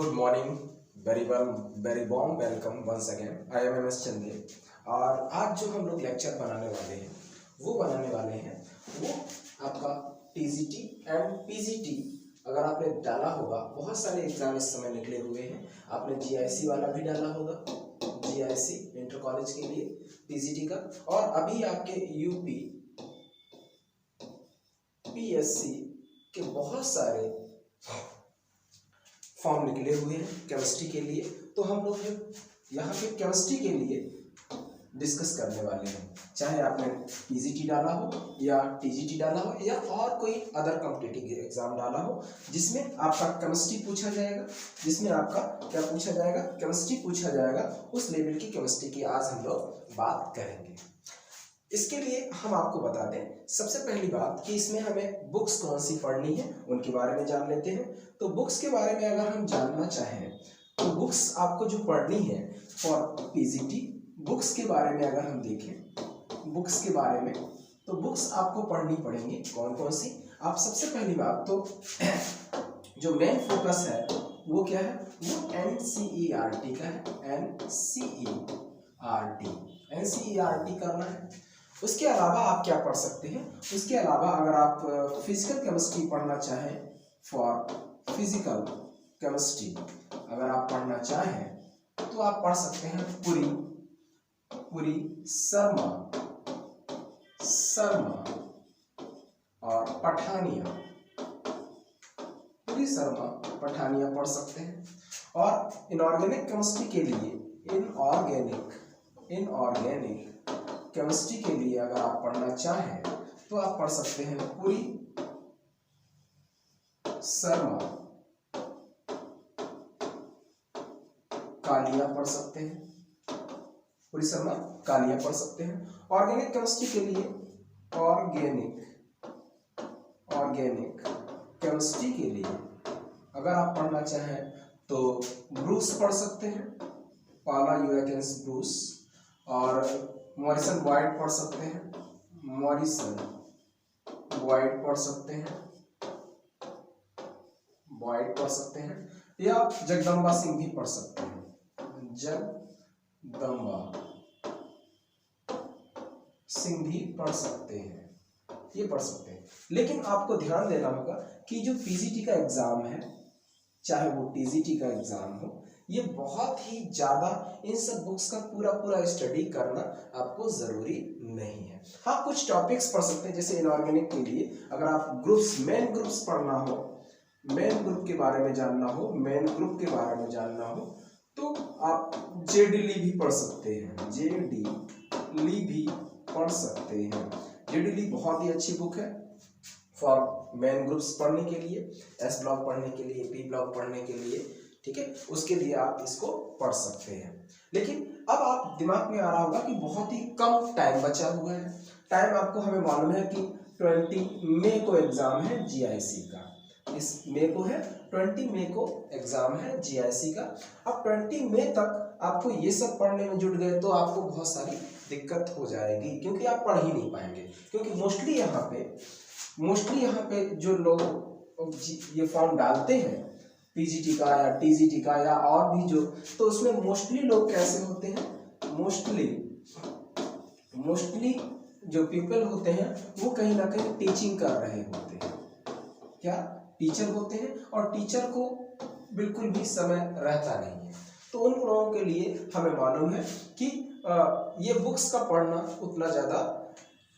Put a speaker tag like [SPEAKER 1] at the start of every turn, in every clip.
[SPEAKER 1] Good morning, very warm welcome once again. I am MS Chande. और आज जो हम लोग लेक्चर बनाने वाले हैं वो आपका TGT एंड PGT। अगर आपने डाला होगा, बहुत सारे एग्जाम इस समय निकले हुए हैं। आपने GIC वाला भी डाला होगा, GIC इंटर कॉलेज के लिए PGT का, और अभी आपके UP PSC के बहुत सारे फॉर्म निकले हुए हैं केमिस्ट्री के लिए। तो हम लोग यहाँ पे केमिस्ट्री के लिए डिस्कस करने वाले हैं, चाहे आपने PGT डाला हो या TGT डाला हो या और कोई अदर कॉम्पिटिटिव एग्जाम डाला हो, जिसमें आपका केमिस्ट्री पूछा जाएगा, जिसमें आपका क्या पूछा जाएगा, केमिस्ट्री पूछा जाएगा। उस लेवल की केमिस्ट्री की आज हम लोग बात करेंगे। इसके लिए हम आपको बता दें, सबसे पहली बात कि इसमें हमें बुक्स कौन सी पढ़नी है उनके बारे में जान लेते हैं। तो बुक्स के बारे में अगर हम जानना चाहें तो बुक्स आपको जो पढ़नी है फॉर PGT, बुक्स के बारे में अगर हम देखें बुक्स के बारे में, तो बुक्स आपको पढ़नी पड़ेंगी कौन कौन सी। आप सबसे पहली बात तो जो मेन फोकस है वो क्या है, वो NCERT का है। NCERT करना है। उसके अलावा आप क्या पढ़ सकते हैं, उसके अलावा अगर आप फिजिकल केमिस्ट्री पढ़ना चाहें, फॉर फिजिकल केमिस्ट्री अगर आप पढ़ना चाहें तो आप पढ़ सकते हैं पुरी शर्मा और पठानिया। पुरी शर्मा पठानिया पढ़ सकते हैं। और इनऑर्गेनिक केमिस्ट्री के लिए इनऑर्गेनिक केमिस्ट्री के लिए अगर आप पढ़ना चाहें तो आप पढ़ सकते हैं पुरी शर्मा कालिया पढ़ सकते हैं, पुरी शर्मा कालिया पढ़ सकते हैं। ऑर्गेनिक केमिस्ट्री के लिए ऑर्गेनिक केमिस्ट्री के लिए अगर आप पढ़ना चाहें तो ब्रूस पढ़ सकते हैं, पाला यूरेकेंस ब्रूस, और मॉरिसन वाइट पढ़ सकते हैं, पढ़ सकते हैं, या जगदम्बा सिंह भी पढ़ सकते हैं, जगदम्बा सिंह भी पढ़ सकते हैं, ये पढ़ सकते हैं। लेकिन आपको ध्यान देना होगा कि जो PGT का एग्जाम है, चाहे वो TGT का एग्जाम हो, ये बहुत ही ज्यादा इन सब बुक्स का पूरा स्टडी करना आपको जरूरी नहीं है। हाँ, कुछ टॉपिक्स पढ़ सकते हैं, जैसे इनऑर्गेनिक के लिए अगर आप मेन ग्रुप्स पढ़ना हो, मेन ग्रुप के बारे में जानना हो, तो आप जेडीली भी पढ़ सकते हैं, जेडीली बहुत ही अच्छी बुक है फॉर मेन ग्रुप्स पढ़ने के लिए, S ब्लॉक पढ़ने के लिए, P ब्लॉक पढ़ने के लिए, ठीक है, उसके लिए आप इसको पढ़ सकते हैं। लेकिन अब आप दिमाग में आ रहा होगा कि बहुत ही कम टाइम बचा हुआ है। टाइम आपको हमें मालूम है कि 20 मई को एग्जाम है GIC का, इस मई को है 20 मई को एग्जाम है GIC का। अब 20 मई तक आपको ये सब पढ़ने में जुट गए तो आपको बहुत सारी दिक्कत हो जाएगी, क्योंकि आप पढ़ ही नहीं पाएंगे। क्योंकि मोस्टली यहाँ पे जो लोग ये फॉर्म डालते हैं PGT का या TGT का या और भी जो, तो उसमें मोस्टली लोग कैसे होते हैं, मोस्टली जो पीपल होते हैं वो कहीं ना कहीं टीचिंग कर रहे होते हैं, क्या टीचर होते हैं, और टीचर को बिल्कुल भी समय रहता नहीं है। तो उन लोगों के लिए हमें मालूम है कि ये बुक्स का पढ़ना उतना ज़्यादा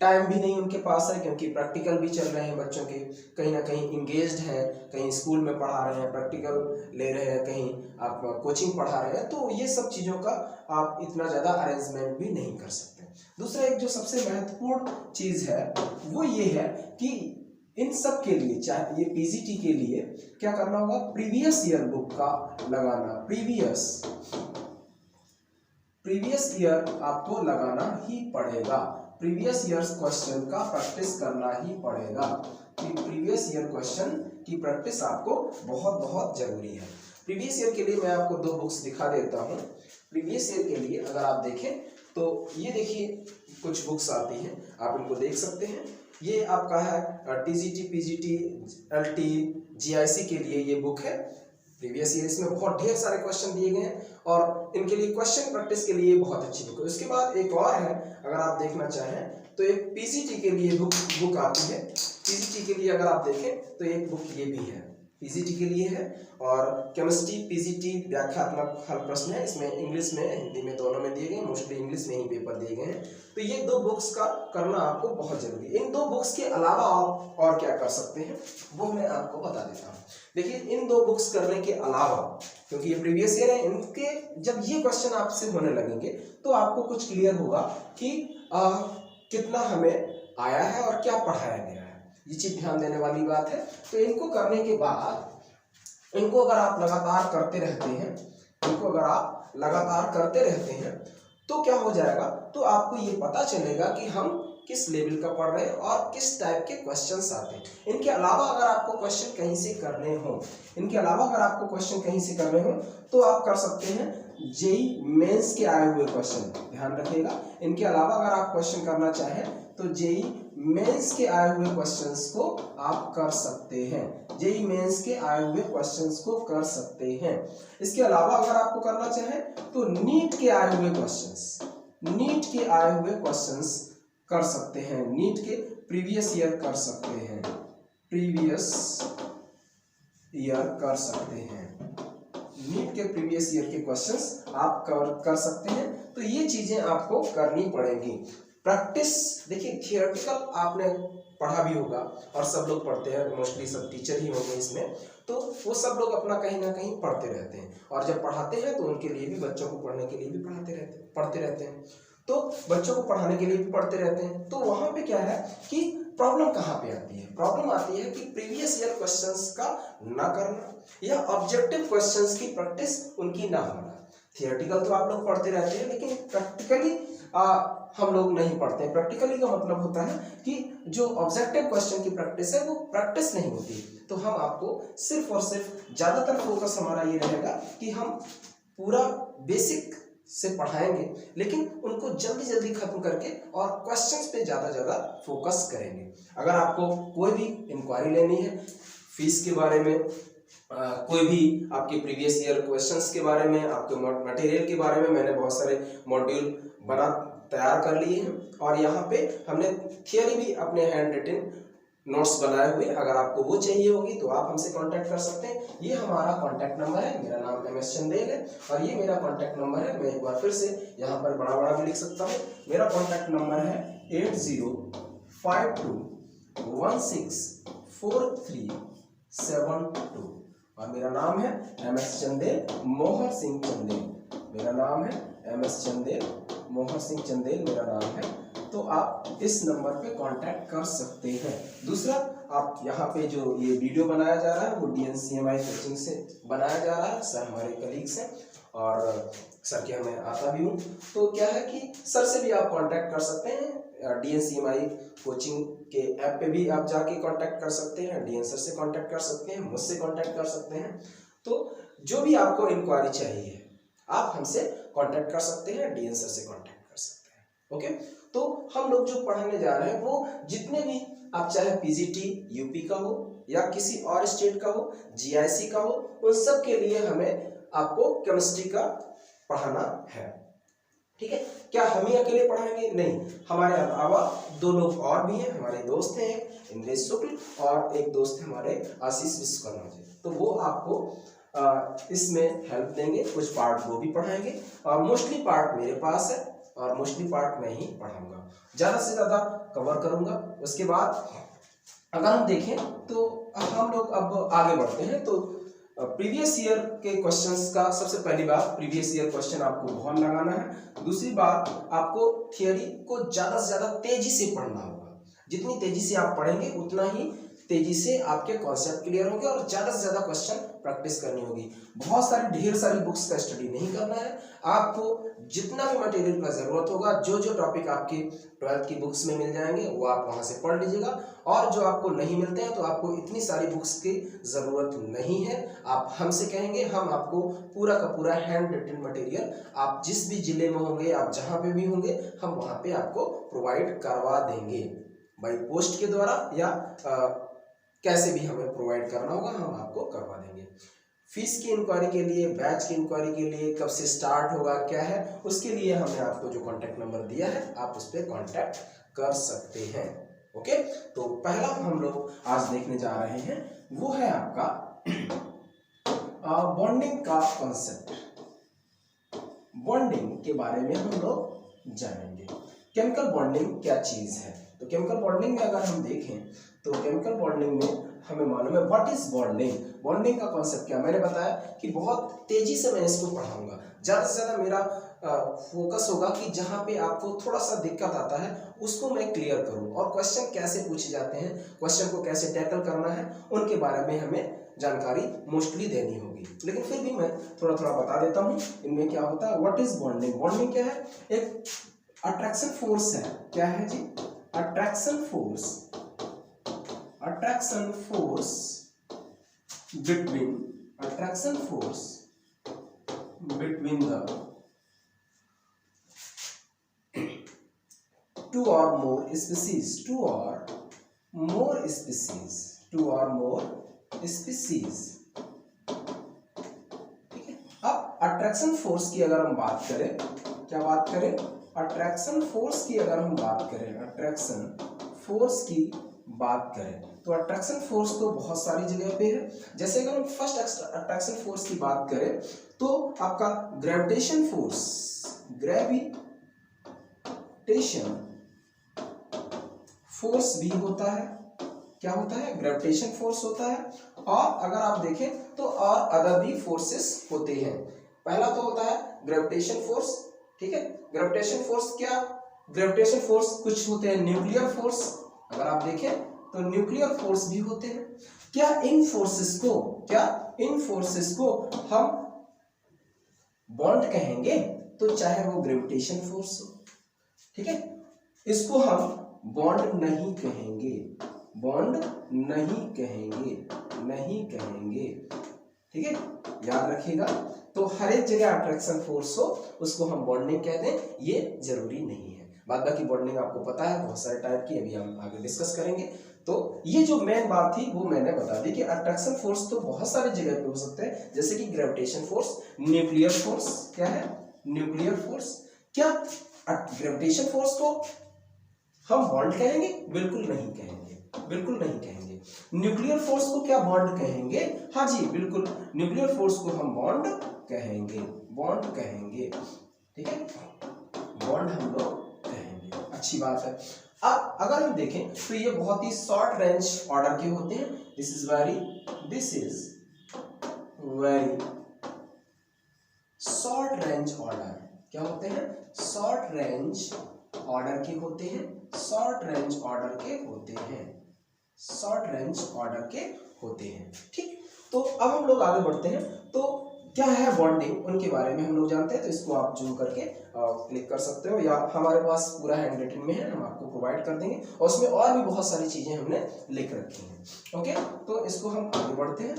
[SPEAKER 1] टाइम भी नहीं उनके पास है, क्योंकि प्रैक्टिकल भी चल रहे हैं बच्चों के, कहीं ना कहीं इंगेज्ड हैं, कहीं स्कूल में पढ़ा रहे हैं, प्रैक्टिकल ले रहे हैं, कहीं आप कोचिंग पढ़ा रहे हैं, तो ये सब चीज़ों का आप इतना ज़्यादा अरेंजमेंट भी नहीं कर सकते। दूसरा एक जो सबसे महत्वपूर्ण चीज़ है वो ये है कि इन सब के लिए, चाहे ये PGT के लिए क्या करना होगा, प्रीवियस ईयर बुक का लगाना, प्रीवियस ईयर आपको लगाना ही पड़ेगा, प्रीवियस ईयर क्वेश्चन का प्रैक्टिस करना ही पड़ेगा, कि प्रीवियस ईयर क्वेश्चन की प्रैक्टिस आपको बहुत जरूरी है। प्रीवियस ईयर के लिए मैं आपको 2 बुक्स दिखा देता हूँ। प्रीवियस ईयर के लिए अगर आप देखें तो ये देखिए कुछ बुक्स आती हैं, आप इनको देख सकते हैं। ये आपका है TGT, PGT, LT, GIC के लिए ये बुक है प्रीवियस ईयर इसमें बहुत ढेर सारे क्वेश्चन दिए गए हैं और इनके लिए क्वेश्चन प्रैक्टिस के लिए बहुत अच्छी बुक है। उसके बाद एक और है, अगर आप देखना चाहें तो एक पीजीटी के लिए बुक आती है। पीजीटी के लिए अगर आप देखें तो एक बुक ये भी है, पीजीटी के लिए है, और केमिस्ट्री पीजीटी व्याख्यात्मक हल प्रश्न है। इसमें इंग्लिश में हिंदी में दोनों में दिए गए, मोस्टली इंग्लिश में ही पेपर दिए गए हैं। तो ये 2 बुक्स का करना आपको बहुत जरूरी है। इन 2 बुक्स के अलावा आप और क्या कर सकते हैं वो मैं आपको बता देता हूँ। देखिए, इन 2 बुक्स करने के अलावा, क्योंकि ये प्रीवियस ईयर है, इनके जब ये क्वेश्चन आपसे होने लगेंगे तो आपको कुछ क्लियर होगा कि कितना हमें आया है और क्या पढ़ाया गया है, ये चीज ध्यान देने वाली बात है। तो इनको करने के बाद, इनको अगर आप लगातार करते रहते हैं तो क्या हो जाएगा, तो आपको ये पता चलेगा कि हम किस लेवल का पढ़ रहे हैं और किस टाइप के क्वेश्चंस आते हैं। इनके अलावा अगर आपको क्वेश्चन कहीं से करने हो तो आप कर सकते हैं जेई मेंस के आए हुए क्वेश्चन, ध्यान रखिएगा। इनके अलावा अगर आप क्वेश्चन करना चाहें तो जेई मेंस के आए हुए क्वेश्चंस को आप कर सकते हैं, जेई मेंस के आए हुए क्वेश्चंस को कर सकते हैं। इसके अलावा अगर आपको करना चाहें तो नीट के आए हुए क्वेश्चंस कर सकते हैं, नीट के प्रीवियस ईयर कर सकते हैं, नीट के प्रीवियस ईयर के क्वेश्चंस आप कर सकते हैं। तो ये चीजें आपको करनी पड़ेंगी। प्रैक्टिस, देखिए थियोरेटिकल आपने पढ़ा भी होगा और सब लोग पढ़ते हैं, मोस्टली सब टीचर ही होंगे इसमें, तो वो सब लोग अपना कहीं ना कहीं पढ़ते रहते हैं, और जब पढ़ाते हैं तो उनके लिए भी, बच्चों को पढ़ने के लिए भी पढ़ते रहते हैं, तो बच्चों को पढ़ाने के लिए भी पढ़ते रहते हैं। तो वहां पे क्या है कि प्रॉब्लम कहाँ पे आती है, प्रॉब्लम आती है कि प्रीवियस ईयर क्वेश्चंस का ना करना या ऑब्जेक्टिव क्वेश्चंस की प्रैक्टिस उनकी ना होना। थियोरेटिकल तो आप लोग पढ़ते रहते हैं, लेकिन प्रैक्टिकली हम लोग नहीं पढ़ते हैं। प्रैक्टिकली का मतलब होता है कि जो ऑब्जेक्टिव क्वेश्चन की प्रैक्टिस है वो प्रैक्टिस नहीं होती। तो हम आपको सिर्फ और सिर्फ, ज्यादातर फोकस हमारा ये रहेगा कि हम पूरा बेसिक से पढ़ाएंगे, लेकिन उनको जल्दी जल्दी खत्म करके और क्वेश्चंस पे ज्यादा फोकस करेंगे। अगर आपको कोई भी इंक्वायरी लेनी है फीस के बारे में, कोई भी आपके प्रीवियस ईयर क्वेश्चंस के बारे में, आपके मटेरियल के बारे में, मैंने बहुत सारे मॉड्यूल तैयार कर लिए हैं, और यहाँ पे हमने थियरी भी अपने हैंड रिटन नोट्स बनाए हुए, अगर आपको वो चाहिए होगी तो आप हमसे कांटेक्ट कर सकते हैं। ये हमारा कांटेक्ट नंबर है, मेरा नाम MS चंदेल है और ये मेरा कांटेक्ट नंबर है। मैं एक बार फिर से यहाँ पर बड़ा भी लिख सकता हूँ। मेरा कांटेक्ट नंबर है 8052164372 और मेरा नाम है MS चंदेल मोहर सिंह चंदेल। मेरा नाम है MS चंदेल मोहर सिंह चंदेल मेरा नाम है। तो आप इस नंबर पे कांटेक्ट कर सकते हैं। दूसरा, आप यहाँ पे जो ये वीडियो बनाया जा रहा है वो DNCMI कोचिंग से बनाया जा रहा है, सर हमारे कलीग्स हैं और सर के मैं आता भी हूँ। तो क्या है कि सर से भी आप कांटेक्ट कर सकते हैं, DNCMI कोचिंग के ऐप पे भी आप जाके कांटेक्ट कर सकते हैं, DN सर से कांटेक्ट कर सकते हैं, मुझसे कांटेक्ट कर सकते हैं। तो जो भी आपको इंक्वायरी चाहिए आप हमसे कांटेक्ट कर सकते हैं, DN सर से कांटेक्ट कर सकते हैं। ओके, तो हम लोग जो पढ़ाने जा रहे हैं वो जितने भी, आप चाहे PGT यूपी का हो या किसी और स्टेट का हो, GIC का हो, उन सब के लिए हमें आपको केमिस्ट्री का पढ़ाना है। ठीक है, क्या हम ही अकेले पढ़ाएंगे? नहीं, हमारे अलावा 2 लोग और भी हैं, हमारे दोस्त हैं, इंद्रेश शुक्ल और एक दोस्त है हमारे आशीष विश्वकर्मा जी। तो वो आपको इसमें हेल्प देंगे, कुछ पार्ट वो भी पढ़ाएंगे और मोस्टली पार्ट मेरे पास है और मोस्टली पार्ट मैं ही पढ़ाऊंगा, ज़्यादा से ज़्यादा कवर करूंगा। उसके बाद अगर हम देखें तो हम लोग अब आगे बढ़ते हैं। तो प्रीवियस ईयर के क्वेश्चंस का सबसे पहली बात, प्रीवियस ईयर क्वेश्चन आपको बहुत लगाना है। दूसरी बात, आपको थियोरी को ज़्यादा से ज़्यादा तेजी से पढ़ना होगा। जितनी तेजी से आप पढ़ेंगे उतना ही तेजी से आपके कॉन्सेप्ट क्लियर होंगे और ज़्यादा से ज़्यादा क्वेश्चन प्रैक्टिस करनी होगी। बहुत सारी ढेर सारी बुक्स का स्टडी नहीं करना है, आपको जितना भी मटेरियल का ज़रूरत होगा, जो जो टॉपिक आपके 12th की बुक्स में मिल जाएंगे वो आप वहाँ से पढ़ लीजिएगा, और जो आपको नहीं मिलते हैं तो आपको इतनी सारी बुक्स की ज़रूरत नहीं है। आप हमसे कहेंगे, हम आपको पूरा का पूरा हैंड रिटन मटेरियल, आप जिस भी जिले में होंगे, आप जहाँ पे भी होंगे, हम वहाँ पे आपको प्रोवाइड करवा देंगे, बाई पोस्ट के द्वारा या कैसे भी हमें प्रोवाइड करना होगा हम आपको करवा देंगे। फीस की इंक्वायरी के लिए, बैच की इंक्वायरी के लिए, कब से स्टार्ट होगा, क्या है, उसके लिए हमने आपको जो कॉन्टैक्ट नंबर दिया है आप उस पर कॉन्टैक्ट कर सकते हैं। ओके, तो पहला हम लोग आज देखने जा रहे हैं वो है आपका बॉन्डिंग का कॉन्सेप्ट। बॉन्डिंग के बारे में हम लोग जानेंगे। केमिकल बॉन्डिंग क्या चीज है। तो केमिकल बॉन्डिंग में अगर हम देखें तो केमिकल बॉन्डिंग में हमें मालूम है व्हाट इज बॉन्डिंग। बॉन्डिंग का कॉन्सेप्ट क्या, मैंने बताया कि बहुत तेजी से मैं इसको पढ़ाऊंगा, ज्यादा से ज्यादा मेरा फोकस होगा कि जहां पे आपको थोड़ा सा दिक्कत आता है उसको मैं क्लियर करूं, और क्वेश्चन कैसे पूछे जाते हैं, क्वेश्चन को कैसे टैकल करना है, उनके बारे में हमें जानकारी मोस्टली देनी होगी। लेकिन फिर भी मैं थोड़ा थोड़ा बता देता हूं इनमें क्या होता है। What is bonding. बॉन्डिंग क्या है, एक अट्रैक्शन फोर्स है। क्या है जी, attraction force. Attraction force between, attraction force between the two or more species, two or more species, two or more species। ठीक है, अब अट्रैक्शन फोर्स की अगर हम बात करें, क्या बात करें, अट्रैक्शन फोर्स की अगर हम बात करें, अट्रैक्शन फोर्स की बात करें तो अट्रैक्शन फोर्स तो बहुत सारी जगह पे है। जैसे अगर हम फर्स्ट अट्रैक्शन फोर्स की बात करें तो आपका ग्रेविटेशन फोर्स, ग्रेविटेशन फोर्स भी होता है। क्या होता है, ग्रेविटेशन फोर्स होता है। और अगर आप देखें तो और अदर भी फोर्सेस होते हैं। पहला तो होता है ग्रेविटेशन फोर्स, ठीक है। ग्रेविटेशन फोर्स क्या, ग्रेविटेशन फोर्स कुछ होते हैं न्यूक्लियर फोर्स, अगर आप देखें तो न्यूक्लियर फोर्स भी होते हैं। क्या इन फोर्सेस को, क्या इन फोर्सेस को हम बॉन्ड कहेंगे, तो चाहे वो ग्रेविटेशन फोर्स हो, ठीक है, इसको हम बॉन्ड नहीं कहेंगे, बॉन्ड नहीं कहेंगे, नहीं कहेंगे, ठीक है, याद रखिएगा। तो हर एक जगह अट्रैक्शन फोर्स हो उसको हम बॉन्डिंग कहते हैं, ये जरूरी नहीं है। बाद बाकी बॉन्डिंग आपको पता है बहुत सारे टाइप की, अभी हम आगे डिस्कस करेंगे। तो ये जो मेन बात थी वो मैंने बता दी कि अट्रैक्शन फोर्स तो बहुत सारी जगह पे हो सकते हैं, जैसे कि ग्रेविटेशन फोर्स, न्यूक्लियर फोर्स। क्या है, न्यूक्लियर फोर्स। क्या ग्रेविटेशन फोर्स को हम बॉन्ड कहेंगे, बिल्कुल नहीं कहेंगे, बिल्कुल नहीं कहेंगे। न्यूक्लियर फोर्स को क्या बॉन्ड कहेंगे, हाँ जी बिल्कुल, न्यूक्लियर फोर्स को हम बॉन्ड कहेंगे, बॉन्ड कहेंगे, ठीक है, बॉन्ड हम लोग कहेंगे, अच्छी बात है। अब अगर हम देखें तो ये बहुत ही शॉर्ट रेंज ऑर्डर के होते हैं। This is very short range order. क्या होते हैं, शॉर्ट रेंज ऑर्डर के होते हैं, शॉर्ट रेंज ऑर्डर के होते हैं, शॉर्ट रेंज ऑर्डर के होते हैं, ठीक। तो अब हम लोग आगे बढ़ते हैं। तो क्या है बॉन्डिंग, उनके बारे में हम लोग जानते हैं। तो इसको आप जूम करके क्लिक कर सकते हो, या हमारे पास पूरा हैंड राइटिंग में है, हम आपको प्रोवाइड कर देंगे, और उसमें और भी बहुत सारी चीजें हमने लिख रखी हैं। ओके, तो इसको हम आगे बढ़ते हैं।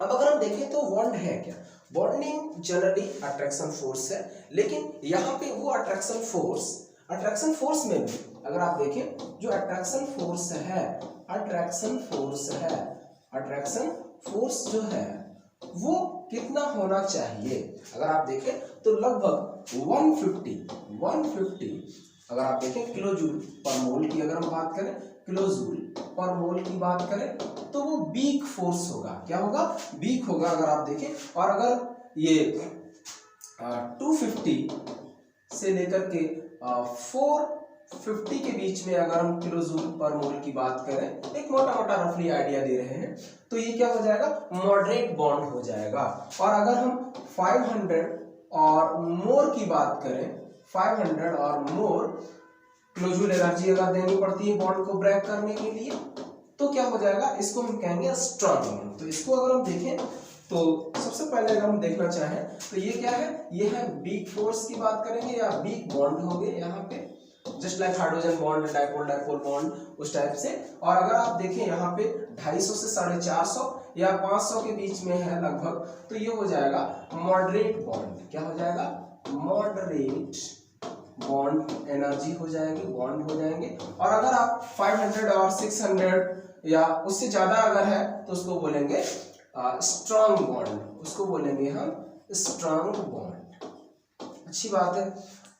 [SPEAKER 1] अब अगर हम देखें तो बॉन्ड है क्या, बॉन्डिंग जनरली अट्रैक्शन फोर्स है, लेकिन यहाँ पे वो अट्रैक्शन फोर्स में भी अगर आप देखें जो अट्रैक्शन फोर्स है, अट्रैक्शन फोर्स जो है वो कितना होना चाहिए। अगर आप देखें तो लगभग 150 अगर आप देखें किलो जूल पर मोल की अगर हम बात करें, किलो जूल पर मोल की बात करें तो वो वीक फोर्स होगा। क्या होगा, वीक होगा अगर आप देखें। और अगर ये 250 से लेकर के 450 के बीच में अगर हम किलो जूल पर मोल की बात करें, एक मोटा मोटा रफली आइडिया दे रहे हैं, तो ये क्या हो जाएगा, मॉडरेट बॉन्ड हो जाएगा। और अगर हम 500 और मोर की बात करें, 500 और मोर किलो जूल एनर्जी अगर देनी पड़ती है बॉन्ड को ब्रेक करने के लिए, तो क्या हो जाएगा, इसको हम कहेंगे स्ट्रॉन्ग बॉन्ड। तो इसको अगर हम देखें तो सबसे पहले अगर हम देखना चाहें तो ये क्या है, ये है वीक फोर्स की बात करेंगे या वीक बॉन्ड हो गए यहाँ पे, just like hydrogen bond, dipole bond, उस टाइप से। और अगर आप देखें यहाँ पे 250 से 450 या 500 के बीच में है लगभग, तो ये हो जाएगा मॉडरेट बॉन्ड। क्या हो जाएगा, मॉडरेट बॉन्ड एनर्जी हो जाएगी, बॉन्ड हो जाएंगे। और अगर आप 500 और 600 या उससे ज्यादा अगर है तो उसको बोलेंगे स्ट्रांग बॉन्ड, उसको बोलेंगे हम स्ट्रांग बॉन्ड। अच्छी बात है।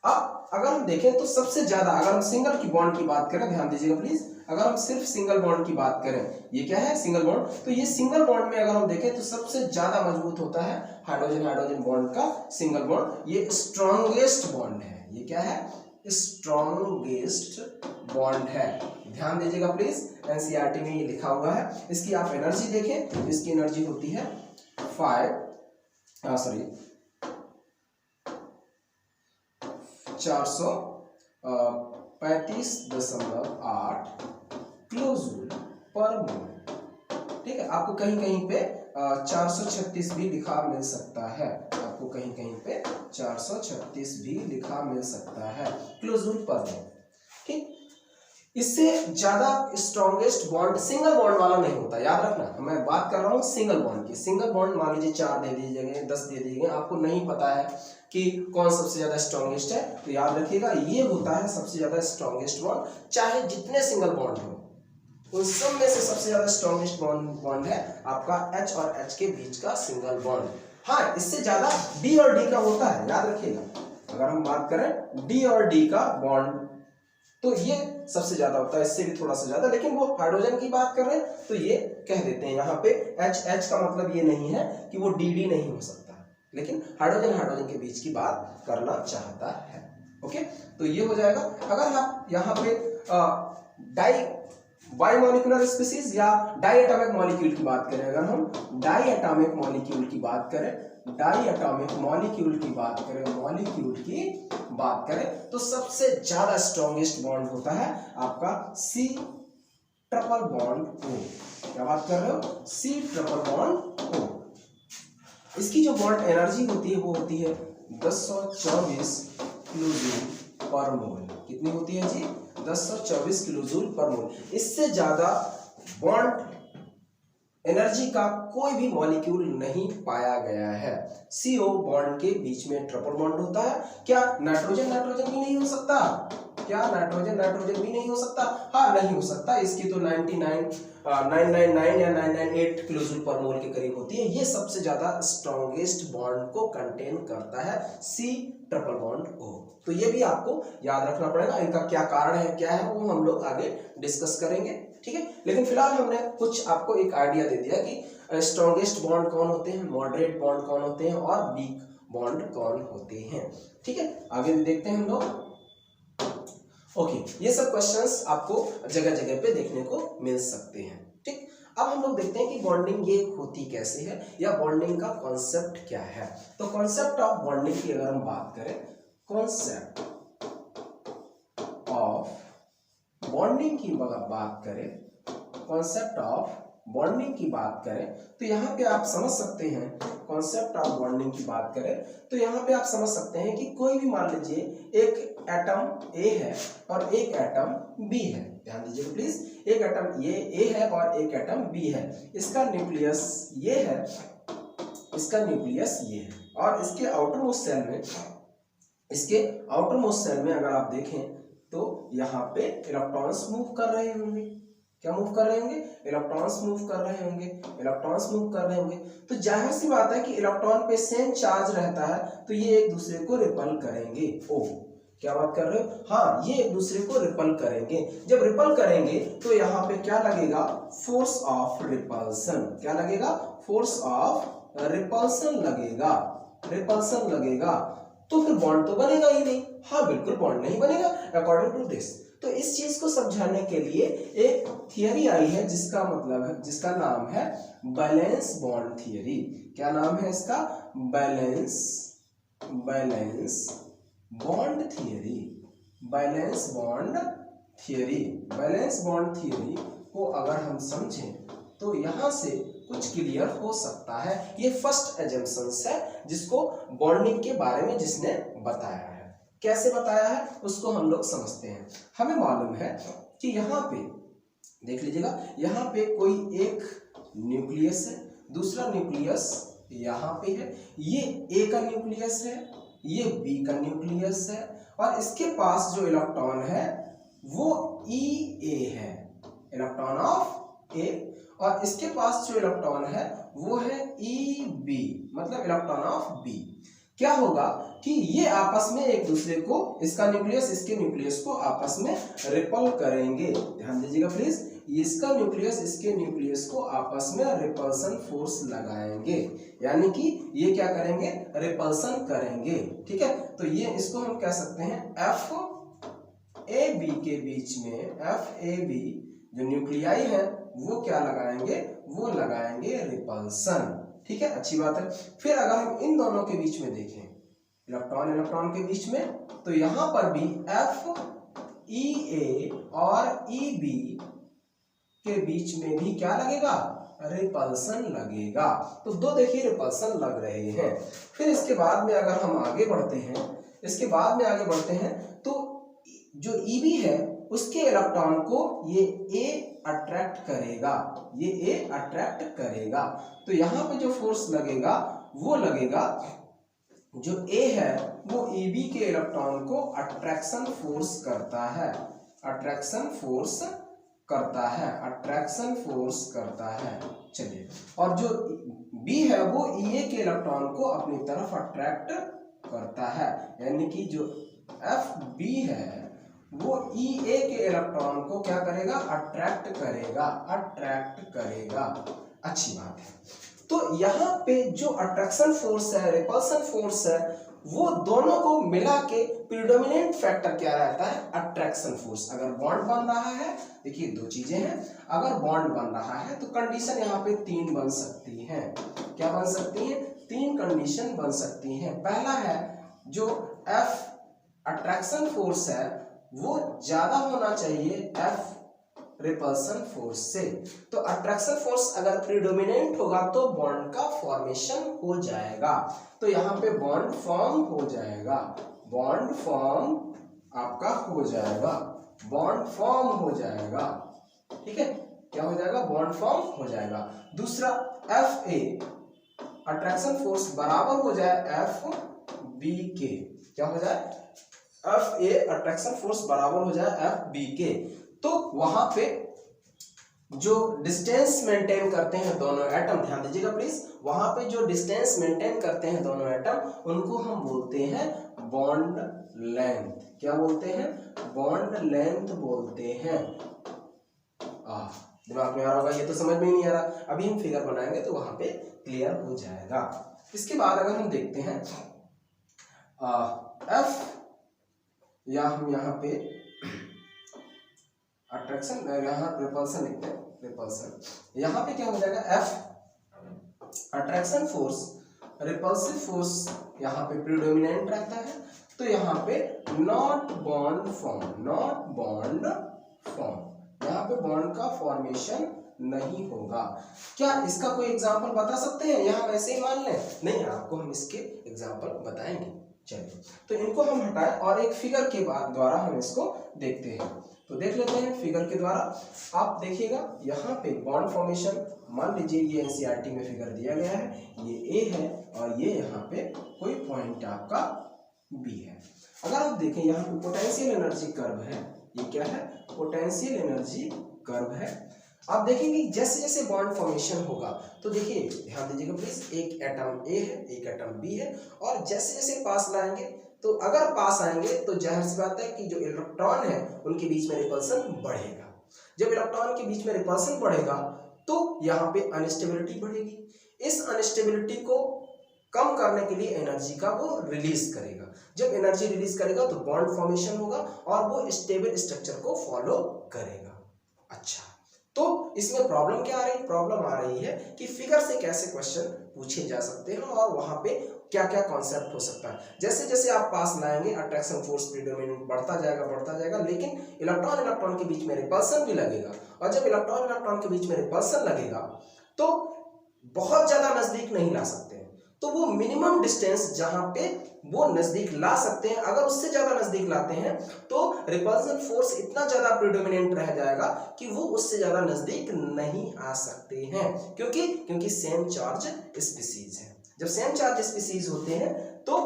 [SPEAKER 1] अब अगर हम देखें तो सबसे ज्यादा, अगर हम सिंगल की बॉन्ड की बात करें, ध्यान दीजिएगा प्लीज, अगर हम सिर्फ सिंगल बॉन्ड की बात करें, ये क्या है सिंगल बॉन्ड, तो ये सिंगल बॉन्ड में अगर हम देखें तो सबसे ज्यादा मजबूत होता है हाइड्रोजन हाइड्रोजन बॉन्ड का सिंगल बॉन्ड, ये स्ट्रॉन्गेस्ट बॉन्ड है। ये क्या है, स्ट्रॉन्गेस्ट बॉन्ड है। ध्यान दीजिएगा प्लीज, एनसीईआरटी में ये लिखा हुआ है। इसकी आप एनर्जी देखें तो इसकी एनर्जी होती है 435.8 किलोजूल पर मोल। ठीक है, आपको कहीं कहीं पे 436 भी लिखा मिल सकता है, आपको कहीं कहीं पे 436 भी लिखा मिल सकता है किलोजूल पर मोल। ठीक, इससे ज्यादा स्ट्रॉन्गेस्ट बॉन्ड सिंगल बॉन्ड वाला नहीं होता, याद रखना। मैं बात कर रहा हूँ सिंगल बॉन्ड की। सिंगल बॉन्ड मान लीजिए 4 दे दीजिए, 10 दे दीजिए, आपको नहीं पता है कि कौन सबसे ज्यादा स्ट्रॉन्गेस्ट है, तो याद रखिएगा ये होता है सबसे ज्यादा स्ट्रॉन्गेस्ट बॉन्ड। चाहे जितने सिंगल बॉन्ड हो उन सब में से सबसे ज्यादा स्ट्रॉन्गेस्ट बॉन्ड है आपका H और H के बीच का सिंगल बॉन्ड। हाँ, इससे ज्यादा D और D का होता है, याद रखिएगा। अगर हम बात करें D और D का बॉन्ड तो ये सबसे ज्यादा होता है, इससे भी थोड़ा सा ज्यादा, लेकिन वो हाइड्रोजन की बात कर रहे हैं तो ये कह देते हैं यहाँ पे H का मतलब ये नहीं है कि वो D नहीं हो सकता, लेकिन हाइड्रोजन हाइड्रोजन के बीच की बात करना चाहता है। ओके, तो ये हो जाएगा। अगर आप यहाँ पे बाइमोलिकुलर स्पीसीज या डाई एटॉमिक मॉलिक्यूल की बात करें, अगर हम डाई एटॉमिक मॉलिक्यूल की बात करें, डाई एटॉमिक मॉलिक्यूल की बात करें तो सबसे ज्यादा स्ट्रॉन्गेस्ट बॉन्ड होता है आपका C ट्रिपल बॉन्ड O। क्या बात कर रहे हो, C ट्रिपल बॉन्ड O। इसकी जो बॉन्ड एनर्जी होती है वो होती है 1024 किलोजूल पर मोल। कितनी होती है जी, 1024 किलोजूल पर मोल। इससे ज्यादा बॉन्ड एनर्जी का कोई भी मॉलिक्यूल नहीं पाया गया है। CO बॉन्ड के बीच में ट्रिपल बॉन्ड होता है। क्या नाइट्रोजन नाइट्रोजन भी नहीं हो सकता? क्या नाइट्रोजन नाइट्रोजन भी नहीं हो सकता? हाँ, नहीं हो सकता। इसकी तो 999 या 998 किलोजूल पर मोल के करीब होती है। ये सबसे ज्यादा स्ट्रॉन्गेस्ट बॉन्ड को कंटेन करता है C ट्रिपल बॉन्ड O। तो ये भी आपको याद रखना पड़ेगा। इनका क्या कारण है, क्या है, वो हम लोग आगे डिस्कस करेंगे। ठीक है, लेकिन फिलहाल हमने कुछ आपको एक आइडिया दे दिया कि स्ट्रॉन्गेस्ट बॉन्ड कौन होते हैं, मॉडरेट बॉन्ड कौन होते हैं और वीक बॉन्ड कौन होते हैं। ठीक है, आगे भी देखते हैं हम लोग। ओके, ये सब क्वेश्चंस आपको जगह जगह पे देखने को मिल सकते हैं। ठीक, अब हम लोग देखते हैं कि बॉन्डिंग ये होती कैसे है या बॉन्डिंग का कॉन्सेप्ट क्या है। तो कॉन्सेप्ट ऑफ बॉन्डिंग की अगर हम बात करें, कॉन्सेप्ट ऑफ बॉन्डिंग की बात करें, कॉन्सेप्ट ऑफ बॉन्डिंग की बात करें तो यहाँ पे आप समझ सकते हैं, कॉन्सेप्ट ऑफ बॉन्डिंग की बात करें तो यहाँ पे आप समझ सकते हैं कि कोई भी मान लीजिए एक एटम A है और एक एटम B है। ध्यान दीजिए प्लीज, एक एटम ये A है और एक एटम B है। इसका न्यूक्लियस ये है, इसका न्यूक्लियस ये है और इसके आउटरमोस्ट सेल में अगर आप देखें तो यहाँ पे इलेक्ट्रॉन्स मूव कर रहे होंगे। क्या मूव कर रहे होंगे? इलेक्ट्रॉन्स मूव कर रहे होंगे, इलेक्ट्रॉन्स मूव कर रहे होंगे। तो जाहिर सी बात है कि इलेक्ट्रॉन पे सेम चार्ज रहता है तो ये एक दूसरे को रिपल करेंगे। ओ, क्या बात कर रहे हो? हाँ, ये एक दूसरे को रिपल करेंगे। जब रिपल करेंगे तो यहाँ पे क्या लगेगा? Force of repulsion. क्या लगेगा? फोर्स ऑफ रिपल्सन लगेगा, रिपल्सन लगेगा। तो फिर बॉन्ड तो बनेगा ही नहीं। हाँ, बिल्कुल बॉन्ड नहीं बनेगा अकॉर्डिंग टू दिस। तो इस चीज को समझाने के लिए एक थियरी आई है जिसका मतलब है, जिसका नाम है बैलेंस बॉन्ड थियरी। क्या नाम है इसका? Valence bond theory, valence bond theory. Valence bond theory को अगर हम समझें तो यहां से कुछ क्लियर हो सकता है। ये फर्स्ट एजम्पशंस है जिसको बॉन्डिंग के बारे में जिसने बताया है। कैसे बताया है उसको हम लोग समझते हैं। हमें मालूम है कि यहाँ पे देख लीजिएगा, यहाँ पे कोई एक न्यूक्लियस है, दूसरा न्यूक्लियस यहाँ पे है, ये A का न्यूक्लियस है, ये B का न्यूक्लियस है और इसके पास जो इलेक्ट्रॉन है वो EA है, इलेक्ट्रॉन ऑफ A, और इसके पास जो इलेक्ट्रॉन है वो है EB, मतलब इलेक्ट्रॉन ऑफ B। क्या होगा कि ये आपस में एक दूसरे को, इसका न्यूक्लियस इसके न्यूक्लियस को आपस में रिपल करेंगे। ध्यान दीजिएगा प्लीज, इसका न्यूक्लियस इसके न्यूक्लियस को आपस में रिपल्सन फोर्स लगाएंगे, यानी कि ये क्या करेंगे, रिपल्सन करेंगे। ठीक है, तो ये इसको हम कह सकते हैं FAB के बीच में, FAB जो न्यूक्लियाई है वो क्या लगाएंगे, वो लगाएंगे रिपल्सन। ठीक है, अच्छी बात है। फिर अगर हम इन दोनों के बीच में देखें, इलेक्ट्रॉन इलेक्ट्रॉन के बीच में, तो यहां पर भी FEA और EB के बीच में भी क्या लगेगा, रिपल्सन लगेगा। तो दो देखिए रिपल्सन लग रहे हैं। फिर इसके बाद में अगर हम आगे बढ़ते हैं, इसके बाद में आगे बढ़ते हैं तो जो EB है उसके इलेक्ट्रॉन को ये A अट्रैक्ट करेगा, ये A अट्रैक्ट करेगा। तो यहाँ पे जो फोर्स लगेगा वो लगेगा, जो A है वो EB के इलेक्ट्रॉन को अट्रैक्शन फोर्स करता है, अट्रैक्शन फोर्स करता है, अट्रैक्शन फोर्स करता है। चलिए, और जो B है वो EA के इलेक्ट्रॉन को अपनी तरफ अट्रैक्ट करता है, यानी कि जो FB है वो EA के इलेक्ट्रॉन को क्या करेगा, अट्रैक्ट करेगा, अट्रैक्ट करेगा। अच्छी बात है। तो यहाँ पे जो अट्रैक्शन फोर्स है, रिपल्सन फोर्स है, वो दोनों को मिला के प्रीडोमिनेंट फैक्टर क्या रहता है, अट्रैक्शन फोर्स। अगर बॉन्ड बन रहा है, देखिए दो चीजें हैं, अगर बॉन्ड बन रहा है तो कंडीशन यहाँ पे तीन बन सकती हैं। क्या बन सकती हैं, तीन कंडीशन बन सकती हैं। पहला है जो F अट्रैक्शन फोर्स है वो ज्यादा होना चाहिए F रिपल्सन फोर्स से। तो अट्रैक्शन फोर्स अगर प्रीडोमिनेंट होगा तो बॉन्ड का फॉर्मेशन हो जाएगा। तो यहाँ पे बॉन्ड फॉर्म हो जाएगा, बॉन्ड फॉर्म आपका हो जाएगा, बॉन्ड फॉर्म हो जाएगा। ठीक है, क्या हो जाएगा, बॉन्ड फॉर्म हो जाएगा। दूसरा FA अट्रैक्शन फोर्स बराबर हो जाए FB के, क्या हो जाए, FA अट्रैक्शन फोर्स बराबर हो जाए FB के। तो वहां पे जो डिस्टेंस मेंटेन करते हैं दोनों एटम, ध्यान दीजिएगा प्लीज, वहां पे जो डिस्टेंस मेंटेन करते हैं दोनों एटम उनको हम बोलते हैं बॉन्ड लेंथ। क्या बोलते हैं, बॉन्ड लेंथ बोलते हैं। दिमाग में आ रहा होगा, ये तो समझ में ही नहीं आ रहा, अभी हम फिगर बनाएंगे तो वहां पे क्लियर हो जाएगा। इसके बाद अगर हम देखते हैं F, या हम यहाँ पे अट्रैक्शन, यहाँ रिपल्सन लिखते हैं, रिपल्सन। यहाँ पे क्या हो जाएगा, F attraction force, repulsive force यहाँ पे प्रीडोमिनेंट रहता है। तो यहाँ पे not bond form, not bond form, यहाँ पे बॉन्ड का फॉर्मेशन नहीं होगा। क्या इसका कोई एग्जांपल बता सकते हैं, यहाँ वैसे ही मान लें? नहीं, आपको हम इसके एग्जांपल बताएंगे। चलिए, तो इनको हम हटाएं और एक फिगर के द्वारा हम इसको देखते हैं। तो देख लेते हैं फिगर के द्वारा। आप देखिएगा यहाँ पे बॉन्ड फॉर्मेशन, मान लीजिए ये एनसीईआरटी में फिगर दिया गया है, ये A है और ये यहाँ पे कोई पॉइंट आपका B है। अगर आप देखें यहाँ पे पोटेंशियल एनर्जी कर्व है, ये क्या है, पोटेंशियल एनर्जी कर्व है। आप देखेंगे जैसे जैसे बॉन्ड फॉर्मेशन होगा, तो देखिए ध्यान दीजिएगा प्लीज, एक एटम A है, एक एटम B है, और जैसे जैसे पास लाएंगे, तो अगर पास आएंगे तो जाहिर सी बात है कि जो इलेक्ट्रॉन है उनके बीच में रिपल्सन बढ़ेगा। जब इलेक्ट्रॉन के बीच में रिपल्सन बढ़ेगा तो यहाँ पे अनस्टेबिलिटी बढ़ेगी। इस अनस्टेबिलिटी को कम करने के लिए एनर्जी का वो रिलीज करेगा। जब एनर्जी रिलीज करेगा तो बॉन्ड फॉर्मेशन होगा और वो स्टेबल स्ट्रक्चर को फॉलो करेगा। अच्छा, तो इसमें प्रॉब्लम क्या आ रही है, प्रॉब्लम आ रही है कि फिगर से कैसे क्वेश्चन पूछे जा सकते हैं और वहां पे क्या क्या कॉन्सेप्ट हो सकता है। जैसे जैसे आप पास लाएंगे अट्रैक्शन फोर्स प्रीडोमिनेंट बढ़ता जाएगा, लेकिन इलेक्ट्रॉन इलेक्ट्रॉन के बीच में रिपल्सन भी लगेगा, और जब इलेक्ट्रॉन इलेक्ट्रॉन के बीच में रिपल्सन लगेगा तो बहुत ज्यादा नजदीक नहीं ला सकते हैं, तो वो मिनिमम डिस्टेंस जहां पे वो नजदीक ला सकते हैं, अगर उससे ज्यादा नजदीक लाते हैं तो रिपल्सन फोर्स इतना ज्यादा प्रीडोमिनेंट रह जाएगा कि वो उससे ज्यादा नजदीक नहीं आ सकते हैं। क्योंकि सेम चार्ज स्पीसीज है। जब सेम चार्ज स्पीसीज होते हैं तो